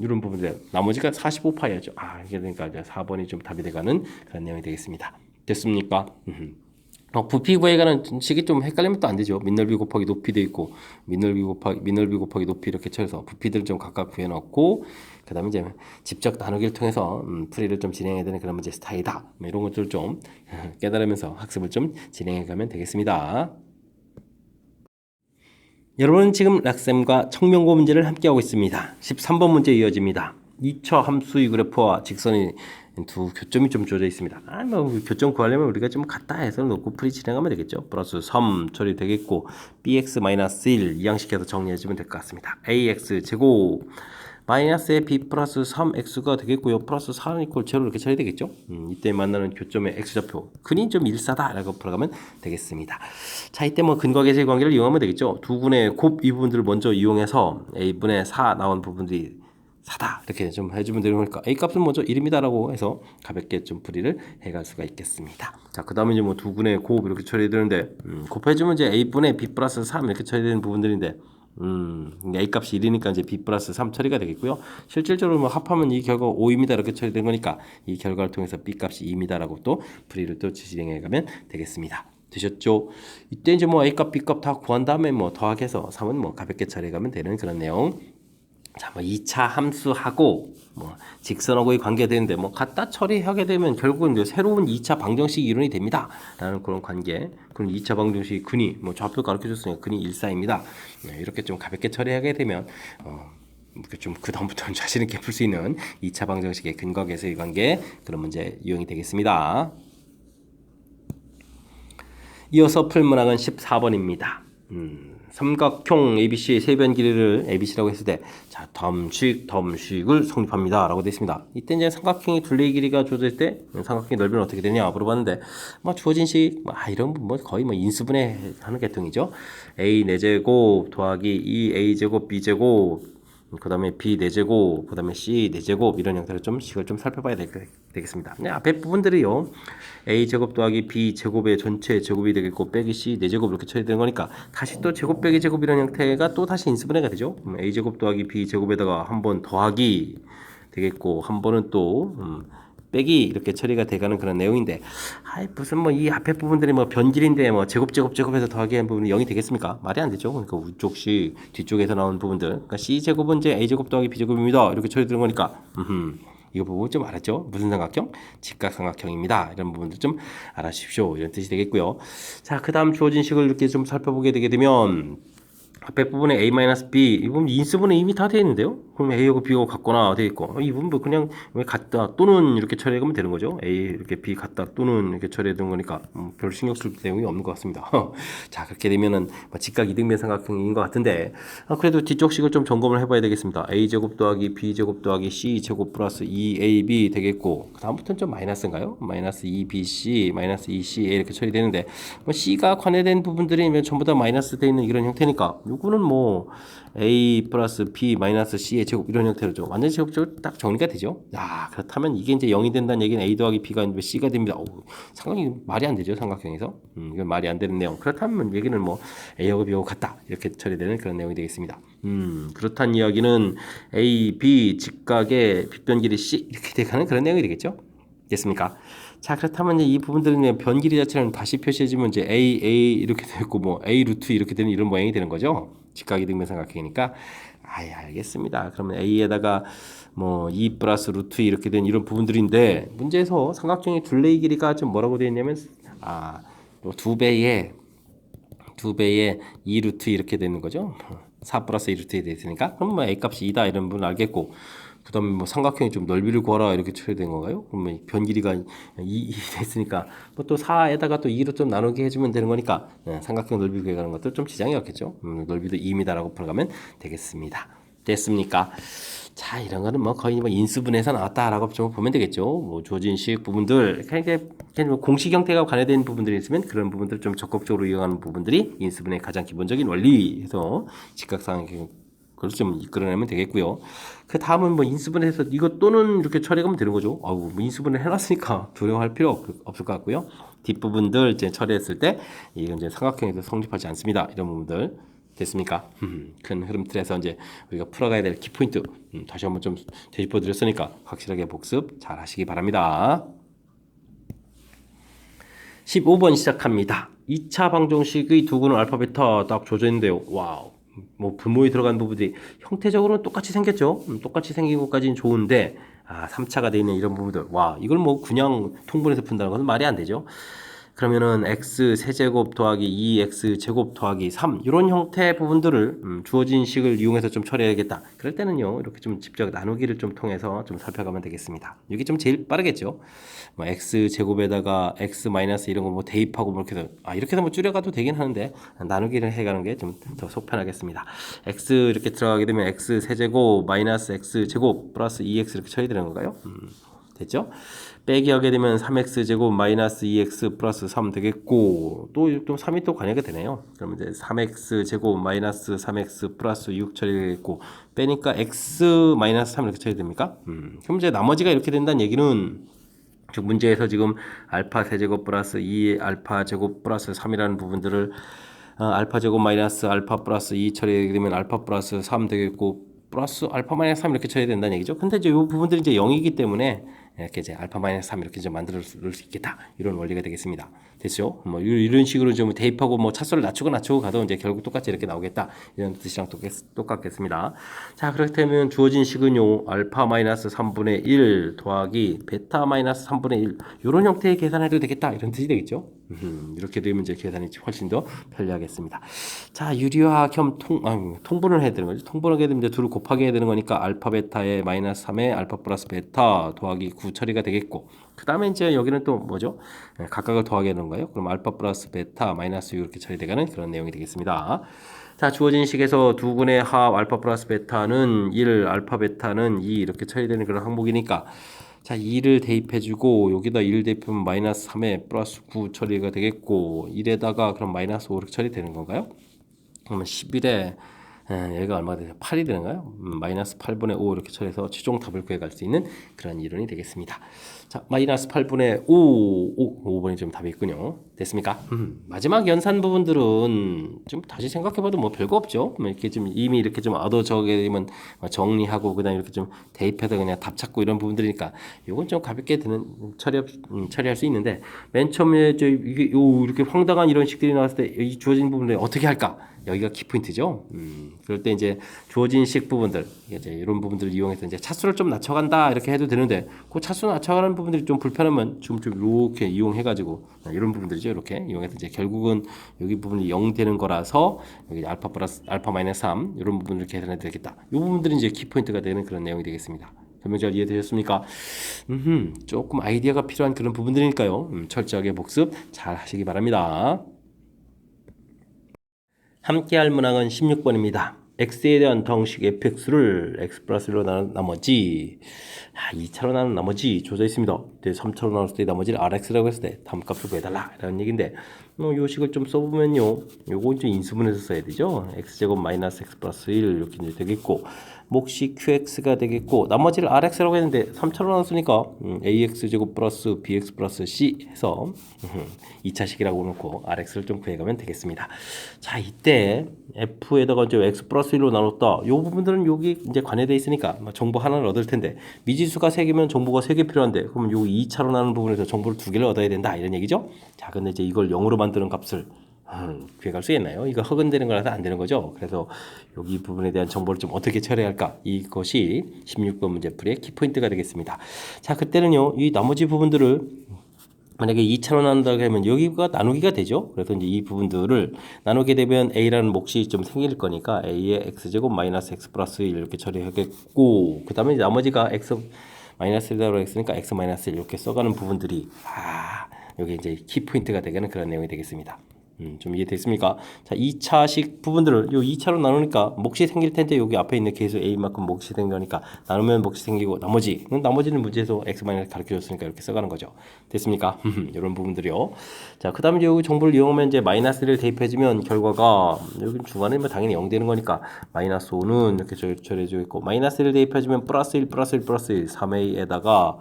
A: 이런 부분들 나머지가 45파이죠. 이게 그러니까 이제 4번이 좀 답이 돼가는 그런 내용이 되겠습니다. 됐습니까? 부피 구에 관한 식이 좀 헷갈리면 또 안 되죠. 민넓이 곱하기 높이 돼 있고 민넓이 곱하기 높이 이렇게 쳐서 부피들을 좀 각각 구해놓고 그다음에 이제 직접 나누기를 통해서 풀이를 좀 진행해야 되는 그런 문제 스타일이다. 뭐 이런 것들을 좀 깨달으면서 학습을 좀 진행해가면 되겠습니다. 여러분은 지금 락쌤과 청명고 문제를 함께하고 있습니다. 13번 문제 이어집니다. 2처 함수의 그래프와 직선이 두 교점이 좀 주어져 있습니다. 뭐 교점 구하려면 우리가 좀 갖다 해서 놓고 풀이 진행하면 되겠죠. 플러스 3 처리되겠고 bx-1 이항식해서 정리해주면 될 것 같습니다. ax 제곱 마이너스의 b 플러스 3x가 되겠고요. 플러스 4는 이퀄 제로 이렇게 처리되겠죠. 이때 만나는 교점의 x좌표 근이 좀 일사다라고 풀어가면 되겠습니다. 자, 이때 뭐 근과 계수의 관계를 이용하면 되겠죠. 두 군의 곱 이 부분들을 먼저 이용해서 a분의 4 나온 부분들이 4다 이렇게 좀 해주면 되는 거니까 a 값은 먼저 1입니다라고 해서 가볍게 좀 풀이를 해갈 수가 있겠습니다. 자, 그 다음에 이제 뭐 두 군의 곱 이렇게 처리되는데 곱해주면 이제 a분의 b 플러스 3 이렇게 처리되는 부분들인데 a 값이 1이니까 이제 b 플러스 3 처리가 되겠고요. 실질적으로 뭐 합하면 이 결과가 5입니다 이렇게 처리된 거니까 이 결과를 통해서 b 값이 2입니다라고 또 풀이를 또 진행해 가면 되겠습니다. 되셨죠? 이때 이제 뭐 a 값, b 값 다 구한 다음에 뭐 더하기해서 3은 뭐 가볍게 처리해 가면 되는 그런 내용. 자, 뭐 2차 함수하고 뭐 직선하고의 관계되는데 뭐 갖다 처리하게 되면 결국은 이제 새로운 2차 방정식 이론이 됩니다. 라는 그런 관계. 그럼 2차 방정식 근이 뭐 좌표 가르쳐 줬으니까 근이 일사입니다. 이렇게 좀 가볍게 처리하게 되면 좀 그 다음부터는 자신 있게 풀 수 있는 2차 방정식의 근과 계수의 관계 그런 문제 이용이 되겠습니다. 이어서 풀 문항은 14번입니다. 삼각형 ABC의 세변 길이를 ABC라고 했을 때, 자, 덤식을 성립합니다. 라고 되어 있습니다. 이때 이제 삼각형의 둘레의 길이가 주어질 때, 삼각형의 넓이는 어떻게 되냐 물어봤는데, 뭐, 주어진 식, 이런, 뭐, 거의 뭐, 인수분해 하는 계통이죠. A 4제곱 더하기 2A제곱 B제곱, 그 다음에 B 4제곱, 그 다음에 C 4제곱, 이런 형태로 좀 식을 좀 살펴봐야 되겠습니다. 앞에 부분들이요. A제곱 더하기 B제곱의 전체 제곱이 되겠고, 빼기 C 4제곱 이렇게 처리되는 거니까, 다시 또 제곱 빼기 제곱 이런 형태가 또 다시 인수분해가 되죠. A제곱 더하기 B제곱에다가 한 번 더하기 되겠고, 한 번은 또, 빼기 이렇게 처리가 돼가는 그런 내용인데, 무슨 뭐 이 앞에 부분들이 뭐 변질인데 뭐 제곱해서 더하기 한 부분이 0이 되겠습니까? 말이 안 되죠. 그러니까 위쪽식 뒤쪽에서 나온 부분들, 그러니까 C 제곱은 이제 A 제곱 더하기 B 제곱입니다. 이렇게 처리되는 거니까, 이거 부분 좀 알았죠? 무슨 삼각형? 직각삼각형입니다. 이런 부분들 좀 알아주십시오. 이런 뜻이 되겠고요. 자, 그 다음 주어진 식을 이렇게 좀 살펴보게 되게 되면. 앞에 부분에 A-B 이 부분 인수분해 이미 다 되어 있는데요. 그럼 A하고 B하고 같거나 되어 있고 이 부분 뭐 그냥 왜 같다 또는 이렇게 처리하면 되는 거죠. A 이렇게 B 같다 또는 이렇게 처리해둔 거니까 별 신경 쓸 내용이 없는 것 같습니다. 자, 그렇게 되면은 직각 이등변 삼각형인 것 같은데 그래도 뒤쪽식을 좀 점검을 해봐야 되겠습니다. A 제곱 더하기 B 제곱 더하기 C 제곱 플러스 2AB 되겠고 그 다음부터는 좀 마이너스인가요? 마이너스 2BC 마이너스 2CA 이렇게 처리되는데 뭐 C가 관여된 부분들이면 전부 다 마이너스 되어 있는 이런 형태니까 요거는 뭐 A 플러스 B 마이너스 C의 제곱 이런 형태로 좀 완전 제곱적으로 딱 정리가 되죠. 야, 그렇다면 이게 이제 0이 된다는 얘기는 A 더하기 B가 이제 C가 됩니다. 상당히 말이 안 되죠, 삼각형에서. 이건 말이 안 되는 내용. 그렇다면 얘기는 뭐 A하고 B하고 같다 이렇게 처리되는 그런 내용이 되겠습니다. 그렇다는 이야기는 A, B 직각의 빗변 길이 C 이렇게 돼가는 그런 내용이 되겠죠. 됐습니까? 자, 그렇다면 이제 이 부분들은 변 길이 자체는 다시 표시해주면 이제 A 이렇게 되고 뭐 A 루트 이렇게 되는 이런 모양이 되는 거죠. 직각 이등변 삼각형이니까. 알겠습니다. 그러면 A에다가 뭐 2 플러스 루트 이렇게 된 이런 부분들인데 문제에서 삼각형의 둘레의 길이가 좀 뭐라고 되어 있냐면 두 배의 2 루트 이렇게 되는 거죠. 4 플러스 2 루트 되어 있으니까 그럼 뭐 A 값이 2다 이런 부분 알겠고 그 다음에 뭐 삼각형이 좀 넓이를 구하라 이렇게 처리된 건가요? 그러면 변 길이가 2 됐으니까 뭐 또 4에다가 또 2로 좀 나누게 해주면 되는 거니까 삼각형 넓이 구해가는 것도 좀 지장이 없겠죠. 넓이도 2입니다라고 풀어가면 되겠습니다. 됐습니까? 자, 이런 거는 뭐 거의 뭐 인수분해에서 나왔다라고 좀 보면 되겠죠. 뭐 주어진식 부분들, 그냥 뭐 공식 형태가 관여된 부분들이 있으면 그런 부분들 좀 적극적으로 이용하는 부분들이 인수분해의 가장 기본적인 원리에서 직각상을 좀 이끌어내면 되겠고요. 그 다음은 뭐 인수분해해서 이것 또는 이렇게 처리하면 되는 거죠. 뭐 인수분해 해놨으니까 두려워할 필요 없을 것 같고요. 뒷부분들 이제 처리했을 때 이건 이제 삼각형에서 성립하지 않습니다. 이런 부분들. 됐습니까? 큰 흐름 틀에서 이제 우리가 풀어가야 될 키포인트 다시 한번 좀 되짚어 드렸으니까 확실하게 복습 잘 하시기 바랍니다. 15번 시작합니다. 2차 방정식의 두 근은 알파 베타 딱 조져있는데요. 와우. 뭐 분모에 들어간 부분들이 형태적으로는 똑같이 생겼죠. 똑같이 생긴 것까지는 좋은데 3차가 되어 있는 이런 부분들. 와, 이걸 뭐 그냥 통분해서 푼다는 것은 말이 안 되죠. 그러면은 x 세제곱 더하기 2x 제곱 더하기 3 이런 형태 부분들을 주어진 식을 이용해서 좀 처리해야겠다. 그럴 때는요 이렇게 좀 직접 나누기를 좀 통해서 좀 살펴가면 되겠습니다. 이게 좀 제일 빠르겠죠. 뭐 x 제곱에다가 x 마이너스 이런 거 뭐 대입하고 뭐 이렇게 해서 이렇게 해서 뭐 줄여가도 되긴 하는데 나누기를 해가는 게 좀 더 속 편하겠습니다. x 이렇게 들어가게 되면 x 세제곱 마이너스 x 제곱 플러스 2x 이렇게 처리되는 건가요? 됐죠? 빼기 하게 되면 3x제곱 마이너스 2x 플러스 3 되겠고 또 3이 또 관여가 되네요. 그러면 이제 3x제곱 마이너스 3x 플러스 6 처리되겠고 빼니까 x 마이너스 3 이렇게 처리됩니까? 그럼 이제 나머지가 이렇게 된다는 얘기는 즉 문제에서 지금 알파 세제곱 플러스 2 알파 제곱 플러스 3이라는 부분들을 알파 제곱 마이너스 알파 플러스 2 처리되게 되면 알파 플러스 3 되겠고 플러스 알파 마이너스 3 이렇게 처리해야 된다는 얘기죠. 근데 이제 이 부분들이 이제 0이기 때문에 이렇게 이제 알파 마이너스 3 이렇게 좀 만들 수 있겠다. 이런 원리가 되겠습니다. 됐죠? 뭐 이런 식으로 좀 대입하고 뭐 차수를 낮추고 가도 이제 결국 똑같이 이렇게 나오겠다. 이런 뜻이랑 똑같겠습니다. 자, 그렇다면 주어진 식은요. 알파 마이너스 3분의 1 더하기 베타 마이너스 3분의 1 이런 형태의 계산해도 되겠다. 이런 뜻이 되겠죠? 이렇게 되면 이제 계산이 훨씬 더 편리하겠습니다. 자, 유리화 겸 통분을 해야 되는 거죠. 통분하게 되면 이제 둘을 곱하기 해야 되는 거니까 알파 베타의 마이너스 3에 알파 플러스 베타 더하기 9 처리가 되겠고 그 다음에 이제 여기는 또 뭐죠? 각각을 더하게 되는 거예요. 그럼 알파 플러스 베타 마이너스 6 이렇게 처리되가는 그런 내용이 되겠습니다. 자, 주어진 식에서 두 근의 합 알파 플러스 베타는 1, 알파 베타는 2 이렇게 처리되는 그런 항목이니까 자, 2를 대입해주고 여기다 1 대입하면 마이너스 3에 플러스 9 처리가 되겠고 1에다가 그럼 마이너스 5 이렇게 처리되는 건가요? 그러면 11에 얘가 얼마가 되죠? 8이 되는가요? 마이너스 8분의 5 이렇게 처리해서 최종 답을 구해갈 수 있는 그런 이론이 되겠습니다. 자, 마이너스 8분의 5번이 좀 답이 있군요. 됐습니까? 마지막 연산 부분들은 좀 다시 생각해봐도 뭐 별거 없죠. 뭐 이렇게 좀 이미 이렇게 좀 얻어 적게 되면 정리하고 그다음 이렇게 좀 대입해서 그냥 답 찾고 이런 부분들이니까 이건 좀 가볍게 드는 처리할 수 있는데 맨 처음에 이게 이렇게 황당한 이런 식들이 나왔을 때 이 주어진 부분을 어떻게 할까? 여기가 키포인트죠. 그럴 때 이제 주어진 식 부분들, 이제 이런 부분들을 이용해서 이제 차수를 좀 낮춰간다 이렇게 해도 되는데, 그 차수 낮춰가는 부분들이 좀 불편하면 좀 이렇게 이용해가지고 이런 부분들이죠. 이렇게 이용해서 이제 결국은 여기 부분이 0 되는 거라서 여기 알파 플러스 알파 마이너스 3 이런 부분을 계산해도 되겠다. 이 부분들이 이제 키포인트가 되는 그런 내용이 되겠습니다. 설명 잘 이해되셨습니까? 조금 아이디어가 필요한 그런 부분들이니까요. 철저하게 복습 잘 하시기 바랍니다. 함께할 문항은 16번입니다. x에 대한 정식 fx를 x 플러스 1로 나눈 나머지 2차로 나눈 나머지 조져 있습니다. 3차로 나눴을 때 나머지를 rx라고 했을 때 다음 값을 구해달라 라는 얘기인데 요 식을 좀 써보면요. 요거 이제 인수분해서 써야 되죠. x제곱 마이너스 x 플러스 1 이렇게 이제 되겠고 몫이 qx가 되겠고 나머지를 rx라고 했는데 3차로 나눴으니까 ax제곱 플러스 bx 플러스 c 해서 2차식이라고 놓고 rx를 좀 구해가면 되겠습니다. 자, 이때 f에다가 이제 x 플러스 1로 나눴다. 이 부분들은 여기 이제 관여되어 있으니까 정보 하나를 얻을 텐데 미지수가 3개면 정보가 3개 필요한데 그러면 요 2차로 나누는 부분에서 정보를 2개를 얻어야 된다 이런 얘기죠. 자, 근데 이제 이걸 0으로 만드는 값을 구해갈 수 있나요? 이거 허근되는 거라서 안 되는 거죠. 그래서 여기 부분에 대한 정보를 좀 어떻게 처리해야 할까? 이것이 16번 문제풀이의 키포인트가 되겠습니다. 자, 그때는요. 이 나머지 부분들을 만약에 2차로 나눈다고 하면 여기가 나누기가 되죠. 그래서 이제 이 부분들을 나누게 되면 a라는 몫이 좀 생길 거니까 a의 x제곱 마이너스 x 플러스 1 이렇게 처리하겠고 그 다음에 나머지가 x 마이너스 1으로 x니까 x 마이너스 1 이렇게 써가는 부분들이 여기 이제 키포인트가 되는 그런 내용이 되겠습니다. 좀 이해됐습니까? 자, 2차식 부분들을 요 2차로 나누니까 몫이 생길 텐데 여기 앞에 있는 계수 A만큼 몫이 생긴 거니까 나누면 몫이 생기고 나머지는 문제에서 X 마이너스 가르쳐 줬으니까 이렇게 써가는 거죠. 됐습니까? 이런 부분들이요. 자, 그 다음에 여기 정보를 이용하면 이제 마이너스를 대입해주면 결과가 여기 중간에 뭐 당연히 0 되는 거니까 마이너스 5는 이렇게 처리해주고 있고 마이너스를 대입해주면 플러스 1 플러스 1 플러스 1 3A에다가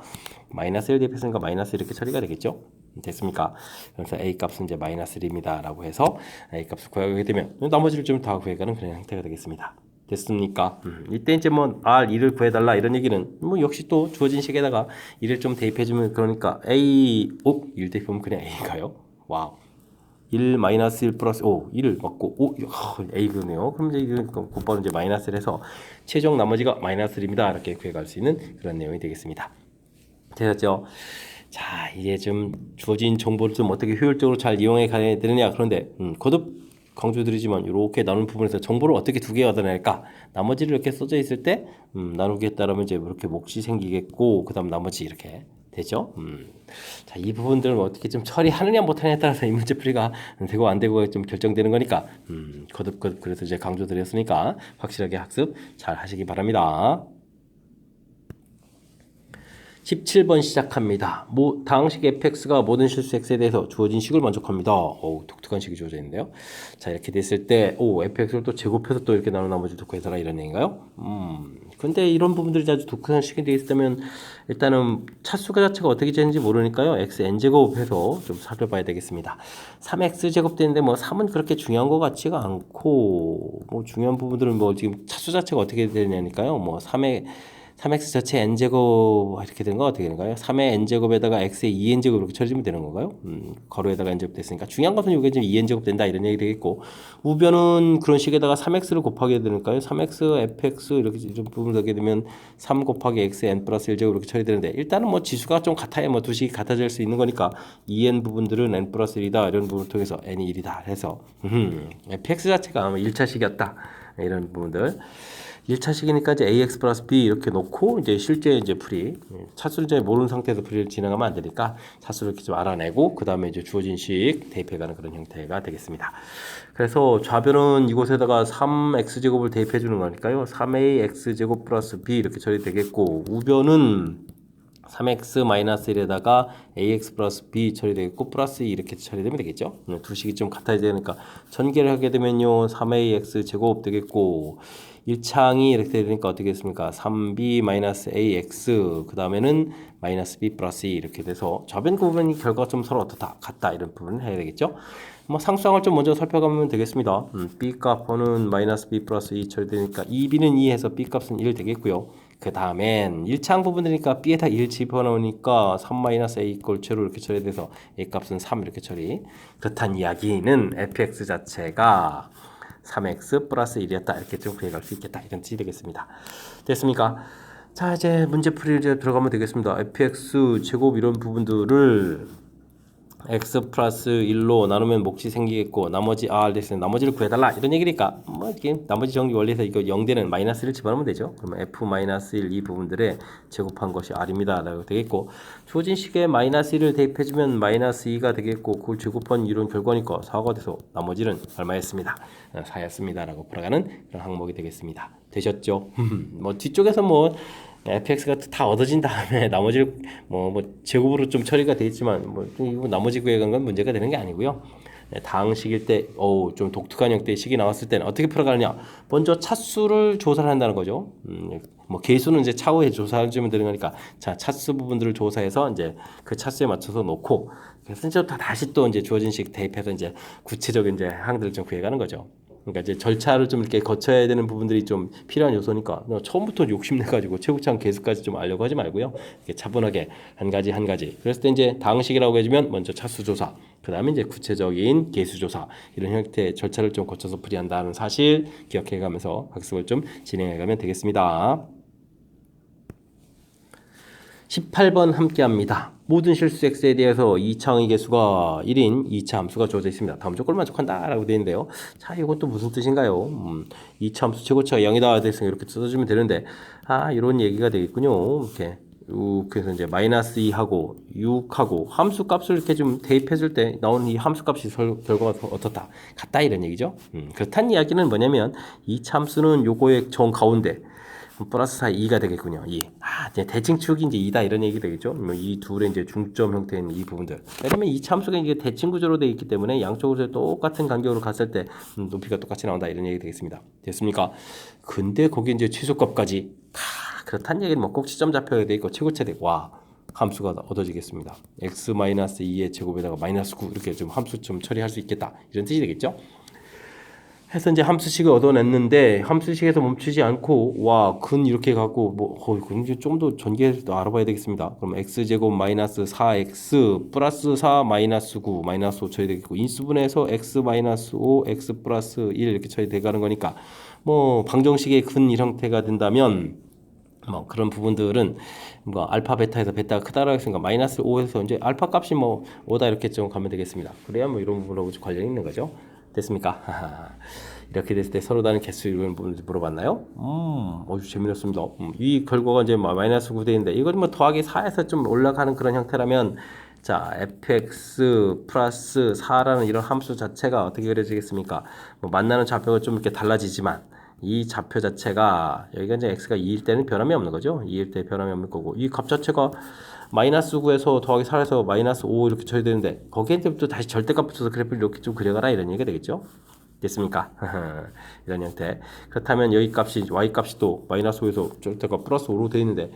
A: 마이너스를 대입했으니까 마이너스 이렇게 처리가 되겠죠. 됐습니까? 그래서 A 값은 이제 마이너스 1입니다. 라고 해서 A 값을 구하게 되면 나머지를 좀 다 구해가는 그런 형태가 되겠습니다. 됐습니까? 이때 이제 뭐 R2를 구해달라 이런 얘기는 뭐 역시 또 주어진 식에다가 1을 좀 대입해주면 그러니까 A, 1 대입하면 그냥 A인가요? 와우. 1 마이너스 1 플러스 1을 맞고 A 그네요. 그럼 이제 이거 곧바로 이제 마이너스를 해서 최종 나머지가 마이너스 1입니다. 이렇게 구해갈 수 있는 그런 내용이 되겠습니다. 되셨죠? 자, 이제 좀 주어진 정보를 좀 어떻게 효율적으로 잘 이용해 가야 되느냐. 그런데 거듭 강조드리지만 이렇게 나눈 부분에서 정보를 어떻게 두 개 얻어낼까? 나머지를 이렇게 써져 있을 때 나누겠다라면 이제 이렇게 몫이 생기겠고 그다음 나머지 이렇게 되죠. 자, 이 부분들을 어떻게 좀 처리하느냐 못하느냐에 따라서 이 문제 풀이가 되고 안 되고가 좀 결정되는 거니까 거듭 그래서 이제 강조드렸으니까 확실하게 학습 잘 하시기 바랍니다. 17번 시작합니다. 다항식 fx가 모든 실수 x에 대해서 주어진 식을 만족합니다. 독특한 식이 주어져 있는데요. 자, 이렇게 됐을 때 fx를 또 제곱해서 또 이렇게 나눈 나머지 독해서라 이런 얘기인가요? 근데 이런 부분들이 아주 독특한 식이 되어 있다면 일단은 차수가 자체가 어떻게 되는지 모르니까요. xn제곱해서 좀 살펴봐야 되겠습니다. 3x제곱 되는데 뭐 3은 그렇게 중요한 것 같지가 않고 뭐 중요한 부분들은 뭐 지금 차수 자체가 어떻게 되냐니까요. 뭐 3x 전체 n제곱 이렇게 되는 거 어떻게 되는가요? 3의 n제곱에다가 x의 2n제곱 이렇게 처리하면 되는 건가요? 가로에다가 n제곱 됐으니까 중요한 것은 이게 지금 2n제곱 된다 이런 얘기 되겠고 우변은 그런 식에다가 3x를 곱하게 되니까요. 3x fx 이렇게 이런 부분을 하게 되면 3 곱하기 x n 플러스 1제곱 이렇게 처리되는데 일단은 뭐 지수가 좀 같아야 뭐 두 식이 같아질 수 있는 거니까 2n 부분들은 n 플러스 1이다 이런 부분을 통해서 n이 1이다 해서 fx 자체가 아마 1차식이었다 이런 부분들 1차식이니까 이제 ax 플러스 b 이렇게 놓고 이제 실제 이제 풀이 차수를 이제 모르는 상태에서 풀이를 진행하면 안 되니까 차수를 이렇게 좀 알아내고 그 다음에 이제 주어진 식 대입해가는 그런 형태가 되겠습니다. 그래서 좌변은 이곳에다가 3x 제곱을 대입해 주는 거니까요. 3ax 제곱 플러스 b 이렇게 처리되겠고 우변은 3x 마이너스 1에다가 ax 플러스 b 처리되겠고 플러스 2 이렇게 처리되면 되겠죠. 두 식이 좀 같아야 되니까 전개를 하게 되면요 3ax 제곱 되겠고 1창이 이렇게 되니까 어떻게 됐습니까? 3b 마이너스 ax 그 다음에는 마이너스 b 플러스 2 이렇게 돼서 좌변 부분이 결과가 좀 서로 어떻다 같다 이런 부분을 해야 되겠죠. 뭐 상수항을 좀 먼저 살펴가면 되겠습니다. b 값은 마이너스 b 플러스 2 처리되니까 2b는 2 해서 b 값은 1 되겠고요. 그 다음엔 1창 부분이니까 b에다 1 집어넣으니까 3-a 꼴체로 이렇게 처리돼서 a 값은 3 이렇게 처리. 그렇단 이야기는 fx 자체가 3x 플러스 1이었다 이렇게 좀 구해갈 수 있겠다 이런 뜻이 되겠습니다. 됐습니까? 자 이제 문제풀이 이제 들어가면 되겠습니다. fx 제곱 이런 부분들을 x 플러스 1로 나누면 몫이 생기겠고 나머지 됐으니 나머지를 구해달라 이런 얘기니까 뭐 이게 나머지 정리 원리에서 이거 0되는 마이너스를 집어넣으면 되죠. 그러면 f 마이너스 1 이 부분들에 제곱한 것이 r입니다 라고 되겠고 주어진 식에 마이너스 1을 대입해주면 마이너스 2가 되겠고 그걸 제곱한 이런 결과니까 4가 돼서 나머지는 얼마였습니다. 4였습니다 라고 풀어가는 그런 항목이 되겠습니다. 되셨죠? 뭐 뒤쪽에서 뭐 fx가 다 얻어진 다음에 나머지를 뭐 제곱으로 좀 처리가 돼 있지만 뭐 나머지 구해간 건 문제가 되는 게 아니고요. 다항식일 때 좀 독특한 형태의 식이 나왔을 때는 어떻게 풀어가느냐? 먼저 차수를 조사를 한다는 거죠. 뭐 개수는 이제 차후에 조사해주면 되는 거니까 자 차수 부분들을 조사해서 이제 그 차수에 맞춰서 놓고 그래서 이제 다시 또 이제 주어진 식 대입해서 이제 구체적인 이제 항들을 좀 구해가는 거죠. 그러니까 이제 절차를 좀 이렇게 거쳐야 되는 부분들이 좀 필요한 요소니까 처음부터 욕심내가지고 최후창 개수까지 좀 알려고 하지 말고요. 이렇게 차분하게 한 가지 그랬을 때 이제 다항식이라고 해주면 먼저 차수 조사, 그 다음에 이제 구체적인 개수 조사 이런 형태의 절차를 좀 거쳐서 풀이한다는 사실 기억해가면서 학습을 좀 진행해가면 되겠습니다. 18번 함께합니다. 모든 실수 x에 대해서 2차의 개수가 1인 2차 함수가 주어져 있습니다. 다음 조건을 만족한다 라고 되어 있는데요. 자 이건 또 무슨 뜻인가요? 2차 함수 최고치가 0이다 돼서 이렇게 써주면 되는데 이런 얘기가 되겠군요. 이렇게 이렇게 해서 이제 마이너스 2하고 6하고 함수 값을 이렇게 좀 대입했을 때 나오는 이 함수 값이 결과가 어떻다 같다 이런 얘기죠. 그렇다는 이야기는 뭐냐면 이 참수는 요거의 정 가운데 플러스 4 2가 되겠군요. 2. 이제 대칭축이 이제 2다 이런 얘기 되겠죠. 이 둘의 이제 중점 형태인 이 부분들. 왜냐면 이 참수가 이제 대칭 구조로 되어 있기 때문에 양쪽으로 똑같은 간격으로 갔을 때 높이가 똑같이 나온다 이런 얘기 되겠습니다. 됐습니까? 근데 거기 이제 최소값까지 그렇다는 얘기는 뭐 꼭 시점 잡혀야 돼 있고 최고 최대 와 함수가 얻어지겠습니다. x-2의 제곱에다가 마이너스 9 이렇게 좀 함수 좀 처리할 수 있겠다 이런 뜻이 되겠죠. 해서 이제 함수식을 얻어냈는데 함수식에서 멈추지 않고 근 이렇게 가고 굉장히 좀 더 전개해서 알아봐야 되겠습니다. 그럼 x제곱 마이너스 4x 플러스 4 마이너스 9 마이너스 5 처리되겠고 인수분해서 x 마이너스 5 x 플러스 1 이렇게 처리돼가는 거니까 방정식의 근 이 형태가 된다면 그런 부분들은 알파 베타에서 베타가 크다라고 했으니까 마이너스 5에서 이제 알파 값이 5다 이렇게 좀 가면 되겠습니다. 그래야 이런 부분하고 관련이 있는 거죠. 됐습니까? 이렇게 됐을 때 서로 다른 개수 이런 부분들 물어봤나요? 아주 재미있습니다. 이 결과가 이제 마이너스 9대인데 이건 더하기 4에서 좀 올라가는 그런 형태라면 자 fx 플러스 4라는 이런 함수 자체가 어떻게 그려지겠습니까? 만나는 좌표가 좀 이렇게 달라지지만 이 좌표 자체가 여기가 이제 x가 2일 때는 변함이 없는 거죠. 2일 때 변함이 없는 거고 이 값 자체가 마이너스 9에서 더하기 4에서 마이너스 5 이렇게 쳐야 되는데 거기에 또 다시 절대값 붙여서 그래프를 이렇게 좀 그려가라 이런 얘기가 되겠죠. 됐습니까? 이런 형태. 그렇다면 여기 값이 y 값이 또 마이너스 5에서 절대값 플러스 5로 되어 있는데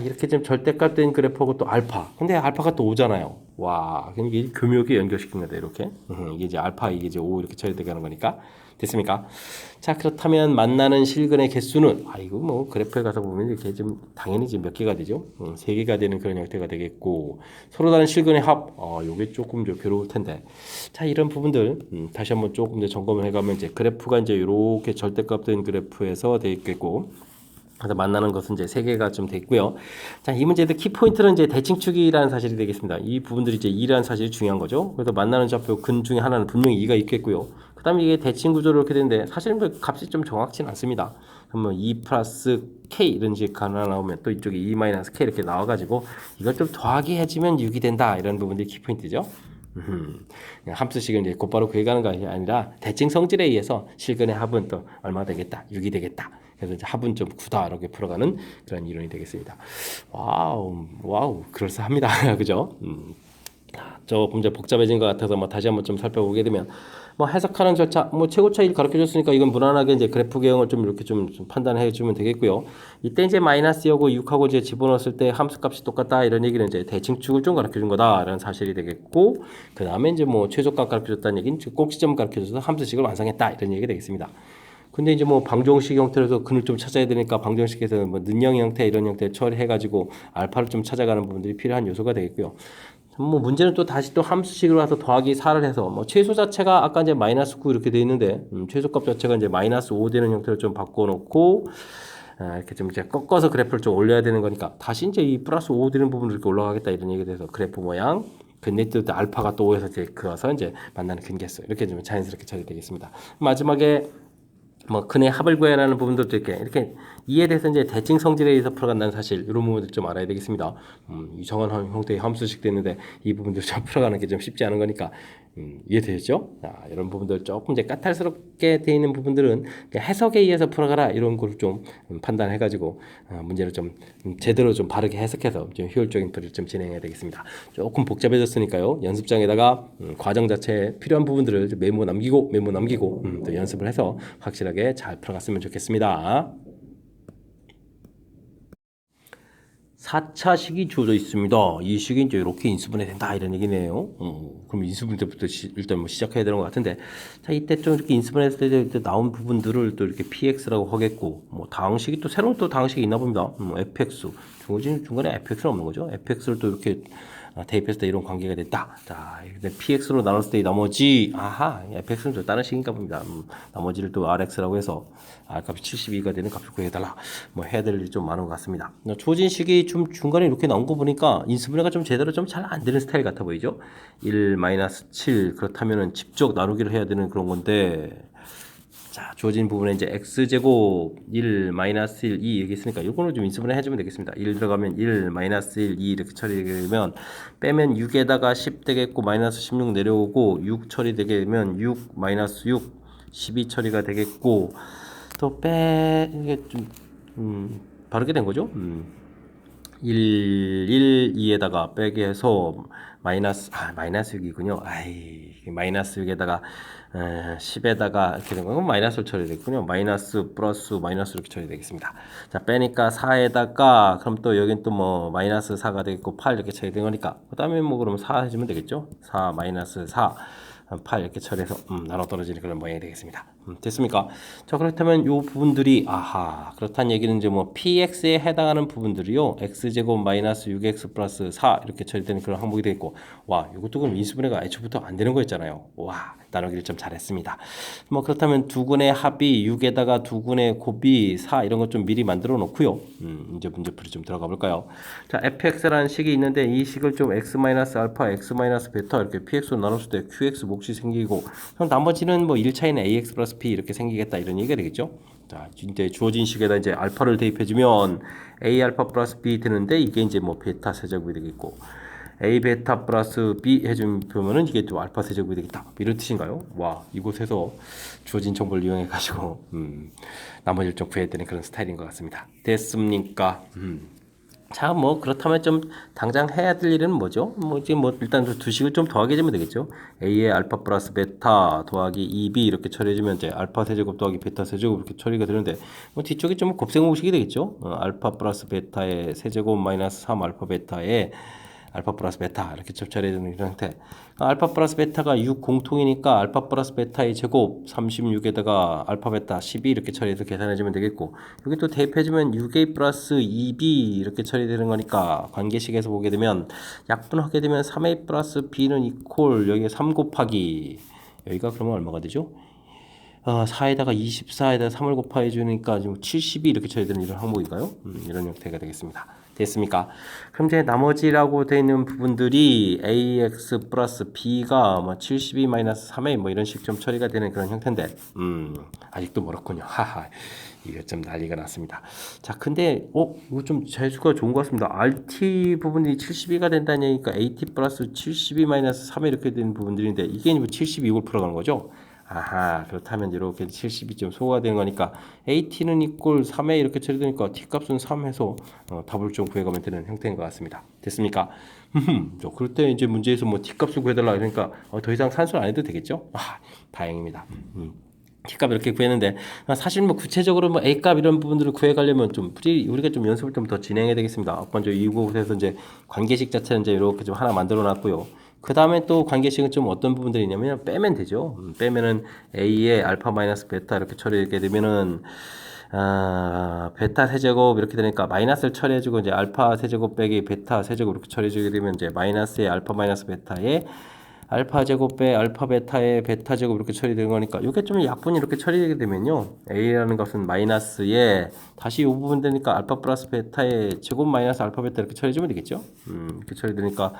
A: 이렇게 좀 절대값 된 그래프하고 또 알파. 근데 알파가 또 5잖아요. 이게 교묘하게 연결시킨 거다 이렇게. 이게 이제 알파 이게 이제 5 이렇게 처리되게 하는 거니까. 됐습니까? 자, 그렇다면 만나는 실근의 개수는 이거 그래프에 가서 보면 이렇게 좀 당연히 지금 몇 개가 되죠? 3개가 되는 그런 형태가 되겠고 서로 다른 실근의 합. 요게 조금 좀 괴로울 텐데. 자, 이런 부분들 다시 한번 조금 더 점검을 해가면 이제 그래프가 이제 이렇게 절대값 된 그래프에서 되어 있겠고 그래서 만나는 것은 이제 3개가 좀 됐고요. 자, 이 문제의 키포인트는 이제 대칭축이라는 사실이 되겠습니다. 이 부분들이 이제 2라는 사실이 중요한 거죠. 그래서 만나는 좌표 근 중에 하나는 분명히 2가 있겠고요. 그 다음에 이게 대칭 구조로 이렇게 되는데 사실은 값이 좀 정확치는 않습니다. 그러면 2 플러스 k 이런 식 하나 나오면 또 이쪽에 2 마이너스 k 이렇게 나와가지고 이걸 좀 더하기 해주면 6이 된다. 이런 부분들이 키포인트죠. 함수식을 이제 곧바로 구해가는 것이 아니라 대칭 성질에 의해서 실근의 합은 또 얼마 되겠다, 6이 되겠다. 그래서 이제 합은 좀 9다 이렇게 풀어가는 그런 이론이 되겠습니다. 와우, 그럴싸합니다. 그죠? 조금 이제 복잡해진 것 같아서 다시 한번 좀 살펴보게 되면 해석하는 절차 최고 차이를 가르쳐 줬으니까 이건 무난하게 이제 그래프 개형을 좀 이렇게 좀 판단해 주면 되겠고요. 이때 이제 마이너스하고 6하고 이제 집어넣었을 때 함수 값이 똑같다 이런 얘기는 이제 대칭축을 좀 가르쳐 준 거다라는 사실이 되겠고 그 다음에 이제 최소값 가르쳐 줬다는 얘기는 꼭 시점 가르쳐 줘서 함수식을 완성했다 이런 얘기가 되겠습니다. 근데 이제 방정식 형태로서 근을 좀 찾아야 되니까 방정식에서 는형 형태 이런 형태 처리해가지고 알파를 좀 찾아가는 부분들이 필요한 요소가 되겠고요. 문제는 또 다시 또 함수식으로 와서 더하기 4를 해서 최소 자체가 아까 이제 마이너스 9 이렇게 돼 있는데 최소값 자체가 이제 마이너스 5 되는 형태로 좀 바꿔놓고 이렇게 좀 이제 꺾어서 그래프를 좀 올려야 되는 거니까 다시 이제 이 플러스 5 되는 부분을 이렇게 올라가겠다 이런 얘기가 돼서 그래프 모양 근네트 알파가 또 5에서 이제 그어서 이제 만나는 근개수 이렇게 좀 자연스럽게 처리되겠습니다. 마지막에 근의 합을 구해라는 부분도 이렇게 이에 대해서 이제 대칭 성질에 의해서 풀어간다는 사실 이런 부분들 좀 알아야 되겠습니다. 이상한 형태의 함수식 되는데 이 부분들 좀 풀어가는 게 좀 쉽지 않은 거니까 이해되셨죠? 이런 부분들 조금 이제 까탈스럽게 되어 있는 부분들은 해석에 의해서 풀어가라 이런 걸 좀 판단해가지고 문제를 좀 제대로 좀 바르게 해석해서 좀 효율적인 풀이를 좀 진행해야 되겠습니다. 조금 복잡해졌으니까요. 연습장에다가 과정 자체에 필요한 부분들을 메모 남기고 또 연습을 해서 확실하게 잘 풀어갔으면 좋겠습니다. 4차 식이 주어져 있습니다. 이 식이 이제 이렇게 인수분해 된다 이런 얘기네요. 그럼 인수분해 때부터 일단 시작해야 되는 것 같은데, 자 이때 좀 이렇게 인수분해했을 때 나온 부분들을 또 이렇게 px라고 하겠고, 다항식이 또 새로운 또 다항식이 있나 봅니다. fx 중간에 fx는 없는 거죠. fx를 또 이렇게 대입했을 때 이런 관계가 됐다. 자, px로 나눴을 때 나머지 fx는 또 다른 식인가 봅니다. 나머지를 또 rx라고 해서 r값이 72가 되는 값을 구해달라. 해야 될 일이 좀 많은 것 같습니다. 주어진 식이 좀 중간에 이렇게 나온 거 보니까 인수분해가 좀 제대로 좀 잘 안 되는 스타일 같아 보이죠? 1-7 그렇다면은 직접 나누기를 해야 되는 그런 건데 자, 주어진 부분에 이제 x제곱 1 마이너스 1 2 여기 있으니까 요거는 좀 인수분해 해주면 되겠습니다. 1 들어가면 1 마이너스 1 2 이렇게 처리되면 빼면 6에다가 10 되겠고 마이너스 16 내려오고 6 처리되게 되면 6 마이너스 6 12 처리가 되겠고 또 이게 좀 바르게 된 거죠. 1, 2에다가 빼게 해서 마이너스 6이군요. 마이너스 6에다가 10에다가 이렇게 된 거는 마이너스를 처리되겠군요. 마이너스 플러스 마이너스 이렇게 처리되겠습니다. 자, 빼니까 4에다가 그럼 또 여긴 또 뭐 마이너스 4가 되겠고 8 이렇게 처리된 거니까 그다음에 뭐 그럼 4 해주면 되겠죠. 4 마이너스 4 8 이렇게 처리해서 나눠 떨어지는 그런 모양이 되겠습니다. 됐습니까? 자, 그렇다면 요 부분들이 그렇다는 얘기는 이제 뭐 px에 해당하는 부분들이요 x제곱 마이너스 6x 플러스 4 이렇게 처리되는 그런 항목이 되겠고 와 이것도 그럼 인수분해가 애초부터 안 되는 거였잖아요. 와 나누기를 좀 잘했습니다. 뭐 그렇다면 두근의 합이 6에다가 두근의 곱이 4 이런 것 좀 미리 만들어 놓고요. 이제 문제풀이 좀 들어가 볼까요? 자, fx라는 식이 있는데 이 식을 좀 x 마이너스 알파, x 마이너스 베타 이렇게 px로 나눴을 때 qx 몫이 생기고 그럼 나머지는 뭐 1차에는 ax 플러스 p 이렇게 생기겠다 이런 얘기가 되겠죠. 자, 이제 주어진 식에다 이제 알파를 대입해주면 a 알파 플러스 b 되는데 이게 이제 뭐 베타 세제곱이 되겠고 a 베타 플러스 b 해주면은 이게 또 알파 세제곱이 되겠다 이런 뜻인가요? 와 이곳에서 주어진 정보를 이용해 가지고 나머지를 좀 구해야 되는 그런 스타일인 것 같습니다. 됐습니까? 자, 뭐 그렇다면 좀 당장 해야 될 일은 뭐죠? 뭐 이제 뭐 일단 두 식을 좀 더하게 되면 되겠죠. a의 알파 플러스 베타 더하기 2b 이렇게 처리해주면 이제 알파 세제곱 더하기 베타 세제곱 이렇게 처리가 되는데 뭐 뒤쪽이 좀 곱셈공식이 되겠죠. 알파 플러스 베타의 세제곱 마이너스 3 알파 베타의 알파 플러스 베타 이렇게 처리되는 이런 형태. 알파 플러스 베타가 6 공통이니까 알파 플러스 베타의 제곱 36에다가 알파 베타 12 이렇게 처리해서 계산해주면 되겠고 여기 또 대입해주면 6a 플러스 2b 이렇게 처리되는 거니까 관계식에서 보게 되면 약분하게 되면 3a 플러스 b는 이퀄 여기에 3 곱하기 여기가 그러면 얼마가 되죠? 4에다가 24에다가 3을 곱해 주니까 지금 72 이렇게 처리되는 이런 항목인가요? 이런 형태가 되겠습니다. 됐습니까? 그럼 이제 나머지라고 되어 있는 부분들이 ax 플러스 b가 뭐 72 마이너스 3a 뭐 이런 식 좀 처리가 되는 그런 형태인데 아직도 멀었군요. 하하. 이거 좀 난리가 났습니다. 자, 근데 이거 좀 재수가 좋은 것 같습니다. RT 부분이 72가 된다는 얘기니까 AT 플러스 72 마이너스 3 이렇게 되는 부분들인데 이게 뭐 72를 풀어가는 거죠. 그렇다면 이렇게 72 좀 소화되는 거니까 AT는 이꼴 3에 이렇게 처리되니까 T 값은 3 해서 답을 좀 구해가면 되는 형태인 것 같습니다. 됐습니까? 그럴 때 이제 문제에서 뭐 T 값을 구해달라 그러니까 더 이상 산술 안 해도 되겠죠? 다행입니다. T값 이렇게 구했는데 사실 뭐 구체적으로 뭐 A값 이런 부분들을 구해가려면 좀 우리가 좀 연습을 좀 더 진행해야 되겠습니다. 먼저 이곳에서 이제 관계식 자체는 이제 이렇게 좀 하나 만들어 놨고요. 그 다음에 또 관계식은 좀 어떤 부분들이 있냐면 빼면 되죠. 빼면은 A의 알파 마이너스 베타 이렇게 처리하게 되면은 베타 세제곱 이렇게 되니까 마이너스를 처리해주고 이제 알파 세제곱 빼기 베타 세제곱 이렇게 처리해주게 되면 이제 마이너스의 알파 마이너스 베타의 알파 제곱 빼 알파 베타의 베타 제곱 이렇게 처리되는 거니까 이게 좀 약분이 이렇게 처리되게 되면요 a라는 것은 마이너스에 다시 이 부분 되니까 알파 플러스 베타의 제곱 마이너스 알파 베타 이렇게 처리해주면 되겠죠. 이렇게 처리되니까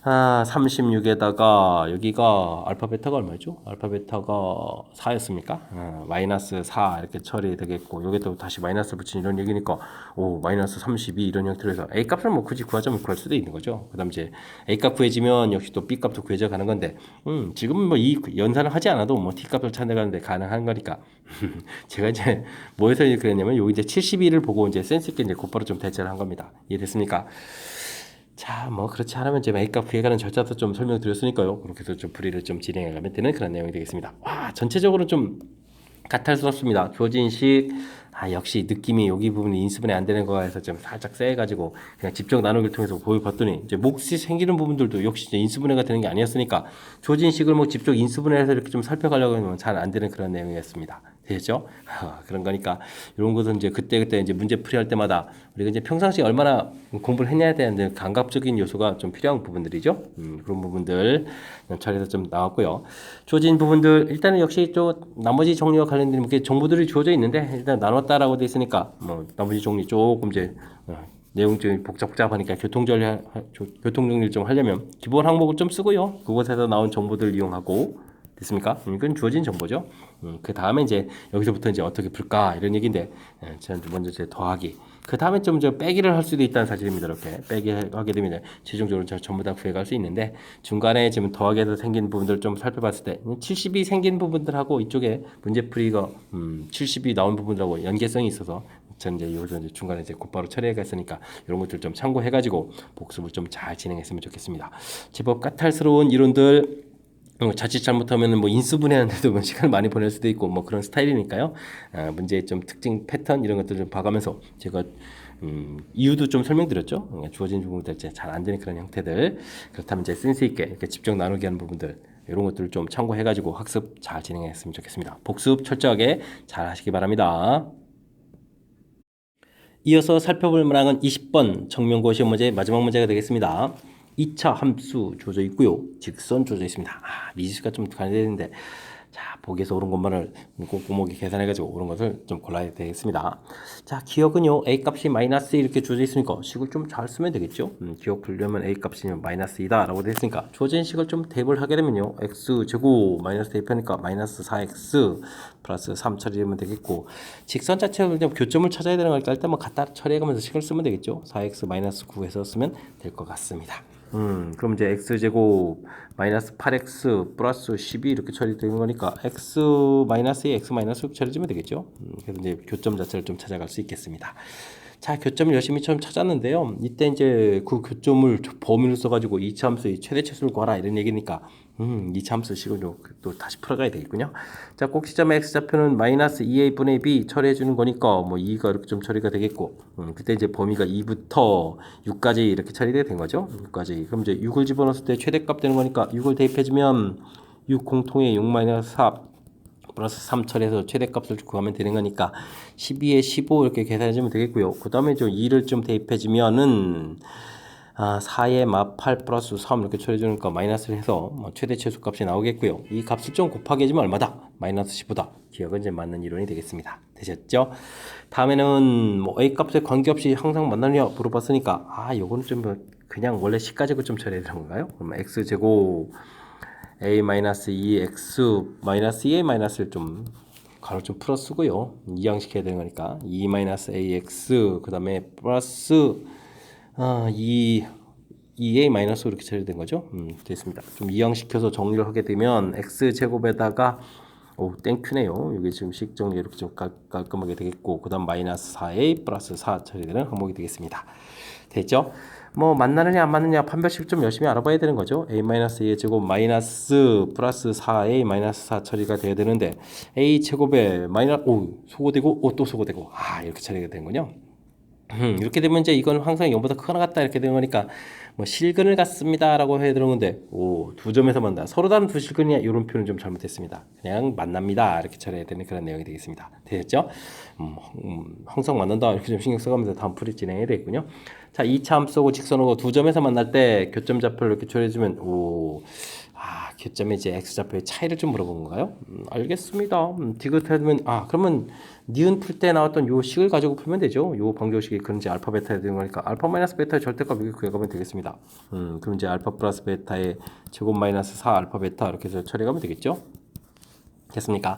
A: 36에다가 여기가 알파 베타가 얼마였죠? 알파 베타가 4였습니까? 마이너스 4 이렇게 처리되겠고 여기도 다시 마이너스를 붙인 이런 얘기니까 마이너스 32 이런 형태로 해서 A 값을 뭐 굳이 구하자면 구할 수도 있는 거죠. 그 다음 이제 A 값 구해지면 역시 또 B 값도 구해져 가는 건데 지금 뭐 이 연산을 하지 않아도 뭐 T 값을 찾아가는데 가능한 거니까 제가 이제 뭐해서 그랬냐면 여기 이제 72를 보고 이제 센스 있게 이제 곧바로 좀 대체를 한 겁니다. 이해됐습니까? 자, 뭐 그렇지 않으면 이제 A값 구해가는 절차도 좀 설명드렸으니까요. 그렇게 해서 좀 풀이를 좀 진행해가면 되는 그런 내용이 되겠습니다. 전체적으로 좀 까탈스럽습니다. 주어진 식 역시 느낌이 여기 부분이 인수분해 안 되는 거에서 좀 살짝 세가지고 그냥 집적 나누기를 통해서 보여봤더니 이제 몫이 생기는 부분들도 역시 이제 인수분해가 되는 게 아니었으니까 주어진 식을 뭐 집적 인수분해해서 이렇게 좀 살펴가려고 하면 잘 안 되는 그런 내용이었습니다. 되죠? 그런 거니까 이런 것은 이제 그때 이제 문제 풀이할 때마다 우리가 이제 평상시에 얼마나 공부를 해야 되는데 감각적인 요소가 좀 필요한 부분들이죠. 그런 부분들 처리해서 좀 나왔고요. 주어진 부분들 일단은 역시 또 나머지 정리와 관련된 정보들이 주어져 있는데 일단 나눴다라고 돼 있으니까 뭐 나머지 정리 조금 이제 내용 좀 복잡하니까 교통정리를 좀 하려면 기본 항목을 좀 쓰고요. 그곳에서 나온 정보들 이용하고 됐습니까? 이건 주어진 정보죠. 그 다음에 이제 여기서부터 이제 어떻게 풀까 이런 얘기인데, 저는 먼저 이제 더하기. 그 다음에 좀 저 빼기를 할 수도 있다는 사실입니다. 이렇게 빼기 하게 되면 최종적으로 전부 다 구해갈 수 있는데, 중간에 지금 더하기에서 생긴 부분들 좀 살펴봤을 때 70이 생긴 부분들하고 이쪽에 문제풀이가 70이 나온 부분들하고 연계성이 있어서 저는 이제 요즘 이제 중간에 이제 곧바로 처리해갔으니까 이런 것들 좀 참고해가지고 복습을 좀 잘 진행했으면 좋겠습니다. 제법 까탈스러운 이론들. 자칫 잘못하면 뭐 인수분해하는데도 뭐 시간을 많이 보낼 수도 있고 뭐 그런 스타일이니까요. 문제의 좀 특징 패턴 이런 것들을 좀 봐가면서 제가 이유도 좀 설명드렸죠. 주어진 부분들 잘 안 되는 그런 형태들. 그렇다면 이제 센스 있게 이렇게 집중 나누게 하는 부분들 이런 것들을 좀 참고해가지고 학습 잘 진행했으면 좋겠습니다. 복습 철저하게 잘 하시기 바랍니다. 이어서 살펴볼 문항은 20번 정명고 시험 문제 마지막 문제가 되겠습니다. 2차 함수 주어져 있고요. 직선 주어져 있습니다. 미지수가 좀 가야 되는데, 자, 보기에서 옳은 것만을 꼼꼼하게 계산해가지고 옳은 것을 좀 골라야 되겠습니다. 자, 기억은요. a 값이 마이너스 이렇게 주어져 있으니까 식을 좀 잘 쓰면 되겠죠. 기억 풀려면 a 값이 마이너스 2다 라고 되어 있으니까 주어진 식을 좀 대입을 하게 되면요. x제곱 마이너스 대입하니까 마이너스 4x 플러스 3 처리하면 되겠고, 직선 자체를 교점을 찾아야 되는 거니까 일단 뭐 갖다 처리해가면서 식을 쓰면 되겠죠. 4x 마이너스 9 해서 쓰면 될 것 같습니다. 그럼 이제 x제곱 마이너스 8x 플러스 12 이렇게 처리되는 거니까 x 마이너스 2 x 마이너스 6 처리되면 되겠죠. 그래서 이제 교점 자체를 좀 찾아갈 수 있겠습니다. 자, 교점을 열심히 처음 찾았는데요. 이때 이제 그 교점을 범위로 써가지고 이차함수의 최대치수를 구하라 이런 얘기니까 이차함수 식을 또 다시 풀어가야 되겠군요. 자, 꼭지점의 x좌표는 마이너스 2a분의 b 처리해주는 거니까 뭐 2가 이렇게 좀 처리가 되겠고, 그때 이제 범위가 2부터 6까지 이렇게 처리가 된 거죠. 6까지. 그럼 이제 6을 집어넣었을 때 최대값 되는 거니까 6을 대입해주면 6 공통의 6 마이너스 4 플러스 3 처리해서 최대값을 구하면 되는 거니까 12에 15 이렇게 계산해주면 되겠고요. 그 다음에 좀 2를 좀 대입해주면은 4에 8 플러스 3 이렇게 처리해주니까 마이너스를 해서 최대 최소 값이 나오겠고요. 이 값을 좀 곱하기 해주면 얼마다? 마이너스 15다. 기억은 이제 맞는 이론이 되겠습니다. 되셨죠? 다음에는 뭐 a 값에 관계없이 항상 만나느냐 물어봤으니까 요거는 좀 그냥 원래 식 가지고 좀 처리해야 되는 건가요? 그럼 x제곱 a-2x-2a 마이너스를 좀 가로 좀 풀어 쓰고요. 이항시켜야 되는 거니까 2-ax 그 다음에 플러스 2a 마이너스 이렇게 처리된 거죠. 됐습니다. 좀 이항시켜서 정리를 하게 되면 x제곱에다가 땡큐네요. 이게 지금 식 정리 이렇게 좀 깔끔하게 되겠고, 그 다음 마이너스 4a 플러스 4 처리되는 항목이 되겠습니다. 됐죠? 뭐 맞느냐 안 맞느냐 판별식 좀 열심히 알아봐야 되는 거죠. a-a의 제곱 마이너스 플러스 4a 마이너스 4 처리가 돼야 되는데, a 제곱에 마이너스 소거되고 또 소거되고 이렇게 처리가 되는군요. 이렇게 되면 이제 이건 항상 0보다 크거나 같다 이렇게 되는 거니까 뭐 실근을 갖습니다라고 해야 되는 건데, 두 점에서 만나 서로 다른 두 실근이야 이런 표현은 좀 잘못했습니다. 그냥 만납니다 이렇게 처리해야 되는 그런 내용이 되겠습니다. 되셨죠? 항상 만난다 이렇게 좀 신경 써가면서 다음 풀이 진행해야 되겠군요. 자, 2차 함수하고 직선하고 두 점에서 만날 때 교점 좌표를 이렇게 처리해주면 교점의 이제 x좌표의 차이를 좀 물어본 건가요? 알겠습니다. 디귿하면 그러면 니은 풀 때 나왔던 요 식을 가지고 풀면 되죠. 요 방정식이 그런지 알파 베타에 되는 거니까 알파 마이너스 베타의 절대값 이렇게 구해가면 되겠습니다. 그럼 이제 알파 플러스 베타의 제곱 마이너스 4 알파 베타 이렇게 해서 처리하면 되겠죠. 됐습니까?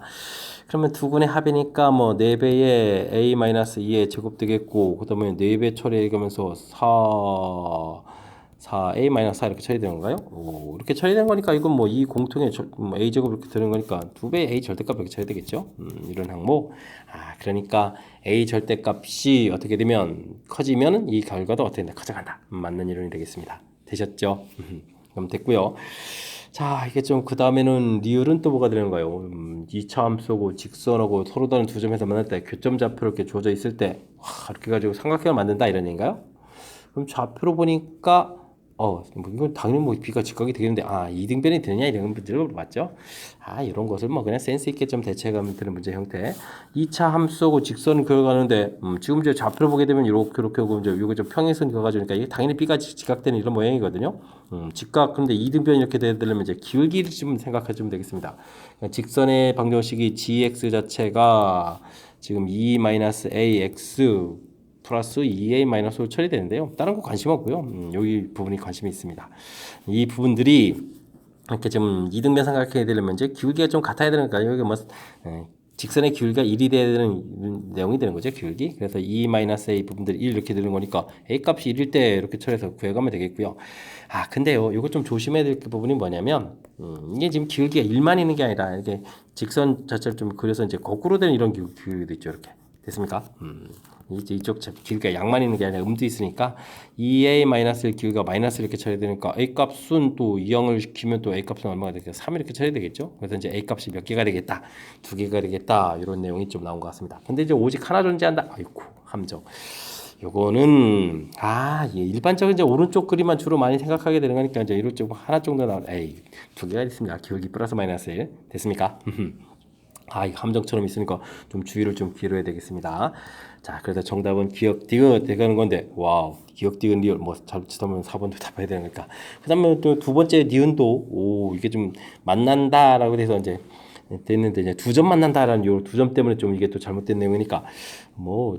A: 그러면 두 분의 합이니까 뭐 4배의 a-2의 제곱 되겠고, 그 다음에 4배 처리해가면서 4a-4 이렇게 처리되는 건가요? 이렇게 처리된 거니까 이건 뭐 이 공통의 a제곱 이렇게 되는 거니까 2배의 a 절대값 이렇게 처리되겠죠. 이런 항목. 그러니까 a 절대값이 어떻게 되면 커지면 이 결과도 어떻게 된다? 커져간다. 맞는 이론이 되겠습니다. 되셨죠? 그럼 됐고요. 자, 이게 좀 그 다음에는 리을은 또 뭐가 되는가요? 2차 함수고 직선하고 서로 다른 두 점에서 만날 때 교점 좌표로 이렇게 주어져 있을 때 이렇게 가지고 삼각형을 만든다 이런 얘기인가요? 그럼 좌표로 보니까 이건 당연히 뭐 b가 직각이 되겠는데 이등변이 되느냐 이런 문제를 물어봤죠. 이런 것을 뭐 그냥 센스 있게 좀 대처해가면 되는 문제 형태. 2차 함수하고 직선을 그어가는데 지금 이제 좌표를 보게 되면 이렇게 하고 이제 이거 좀 평행선 그어가지니까 이게 당연히 b가 직각되는 이런 모양이거든요. 직각. 그런데 이등변이 이렇게 되려면 이제 기울기를 좀 생각해 주면 되겠습니다. 그러니까 직선의 방정식이 gx 자체가 지금 2-ax 플러스 2a-5로 처리되는데요. 다른 거 관심 없고요. 여기 부분이 관심이 있습니다. 이 부분들이 이렇게 좀 이등변 삼각형이 되려면 이제 기울기가 좀 같아야 되니까 여기 뭐 직선의 기울기가 1이 돼야 되는 내용이 되는 거죠, 기울기. 그래서 2-a 부분들이 1 이렇게 되는 거니까 a 값이 1일 때 이렇게 처리해서 구해가면 되겠고요. 근데요, 이거 좀 조심해야 될 부분이 뭐냐면 이게 지금 기울기가 1만 있는 게 아니라 이게 직선 자체를 좀 그려서 이제 거꾸로 되는 이런 기울기도 있죠, 이렇게. 됐습니까? 이제 이쪽 기울기가 양만 있는 게 아니라 음도 있으니까 2a-1 기울기가 마이너스 이렇게 처리되니까 a 값은 또 2항을 시키면 또 a 값은 얼마가 되겠죠? 3 이렇게 처리되겠죠? 그래서 이제 a 값이 몇 개가 되겠다, 2개가 되겠다, 이런 내용이 좀 나온 것 같습니다. 근데 이제 오직 하나 존재한다. 아이고, 함정. 요거는 일반적인 이제 오른쪽 그림만 주로 많이 생각하게 되는 거니까 이제 이쪽 하나 정도 나온. 에이, 2개가 있습니다. 기울기 플러스 마이너스 1 됐습니까? 이 함정처럼 있으니까 좀 주의를 좀 기울여야 되겠습니다. 자, 그래서 정답은 기억 디귿 되는 건데, 와우, 기억 디귿 리을 뭐 잘못하면 4번도 답해야 되니까. 그다음에 또 두 번째 니은도 이게 좀 만난다라고 해서 이제 됐는데 이제 두 점 만난다라는 요 두 점 때문에 좀 이게 또 잘못된 내용이니까 뭐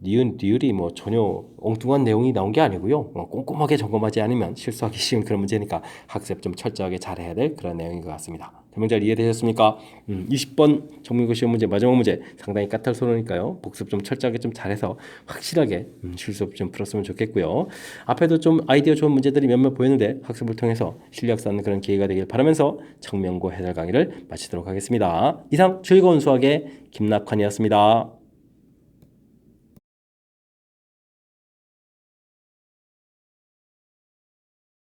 A: 니은 리을이 뭐 전혀 엉뚱한 내용이 나온 게 아니고요. 꼼꼼하게 점검하지 않으면 실수하기 쉬운 그런 문제니까 학습 좀 철저하게 잘해야 될 그런 내용인 것 같습니다. 대명 잘 이해되셨습니까? 20번 정밀고 시험 문제 마지막 문제 상당히 까탈스러우니까요. 복습 좀 철저하게 좀 잘해서 확실하게 실수 좀 풀었으면 좋겠고요. 앞에도 좀 아이디어 좋은 문제들이 몇몇 보였는데 학습을 통해서 실력 쌓는 그런 기회가 되길 바라면서 청명고 해설 강의를 마치도록 하겠습니다. 이상 즐거운 수학의 김낙환이었습니다.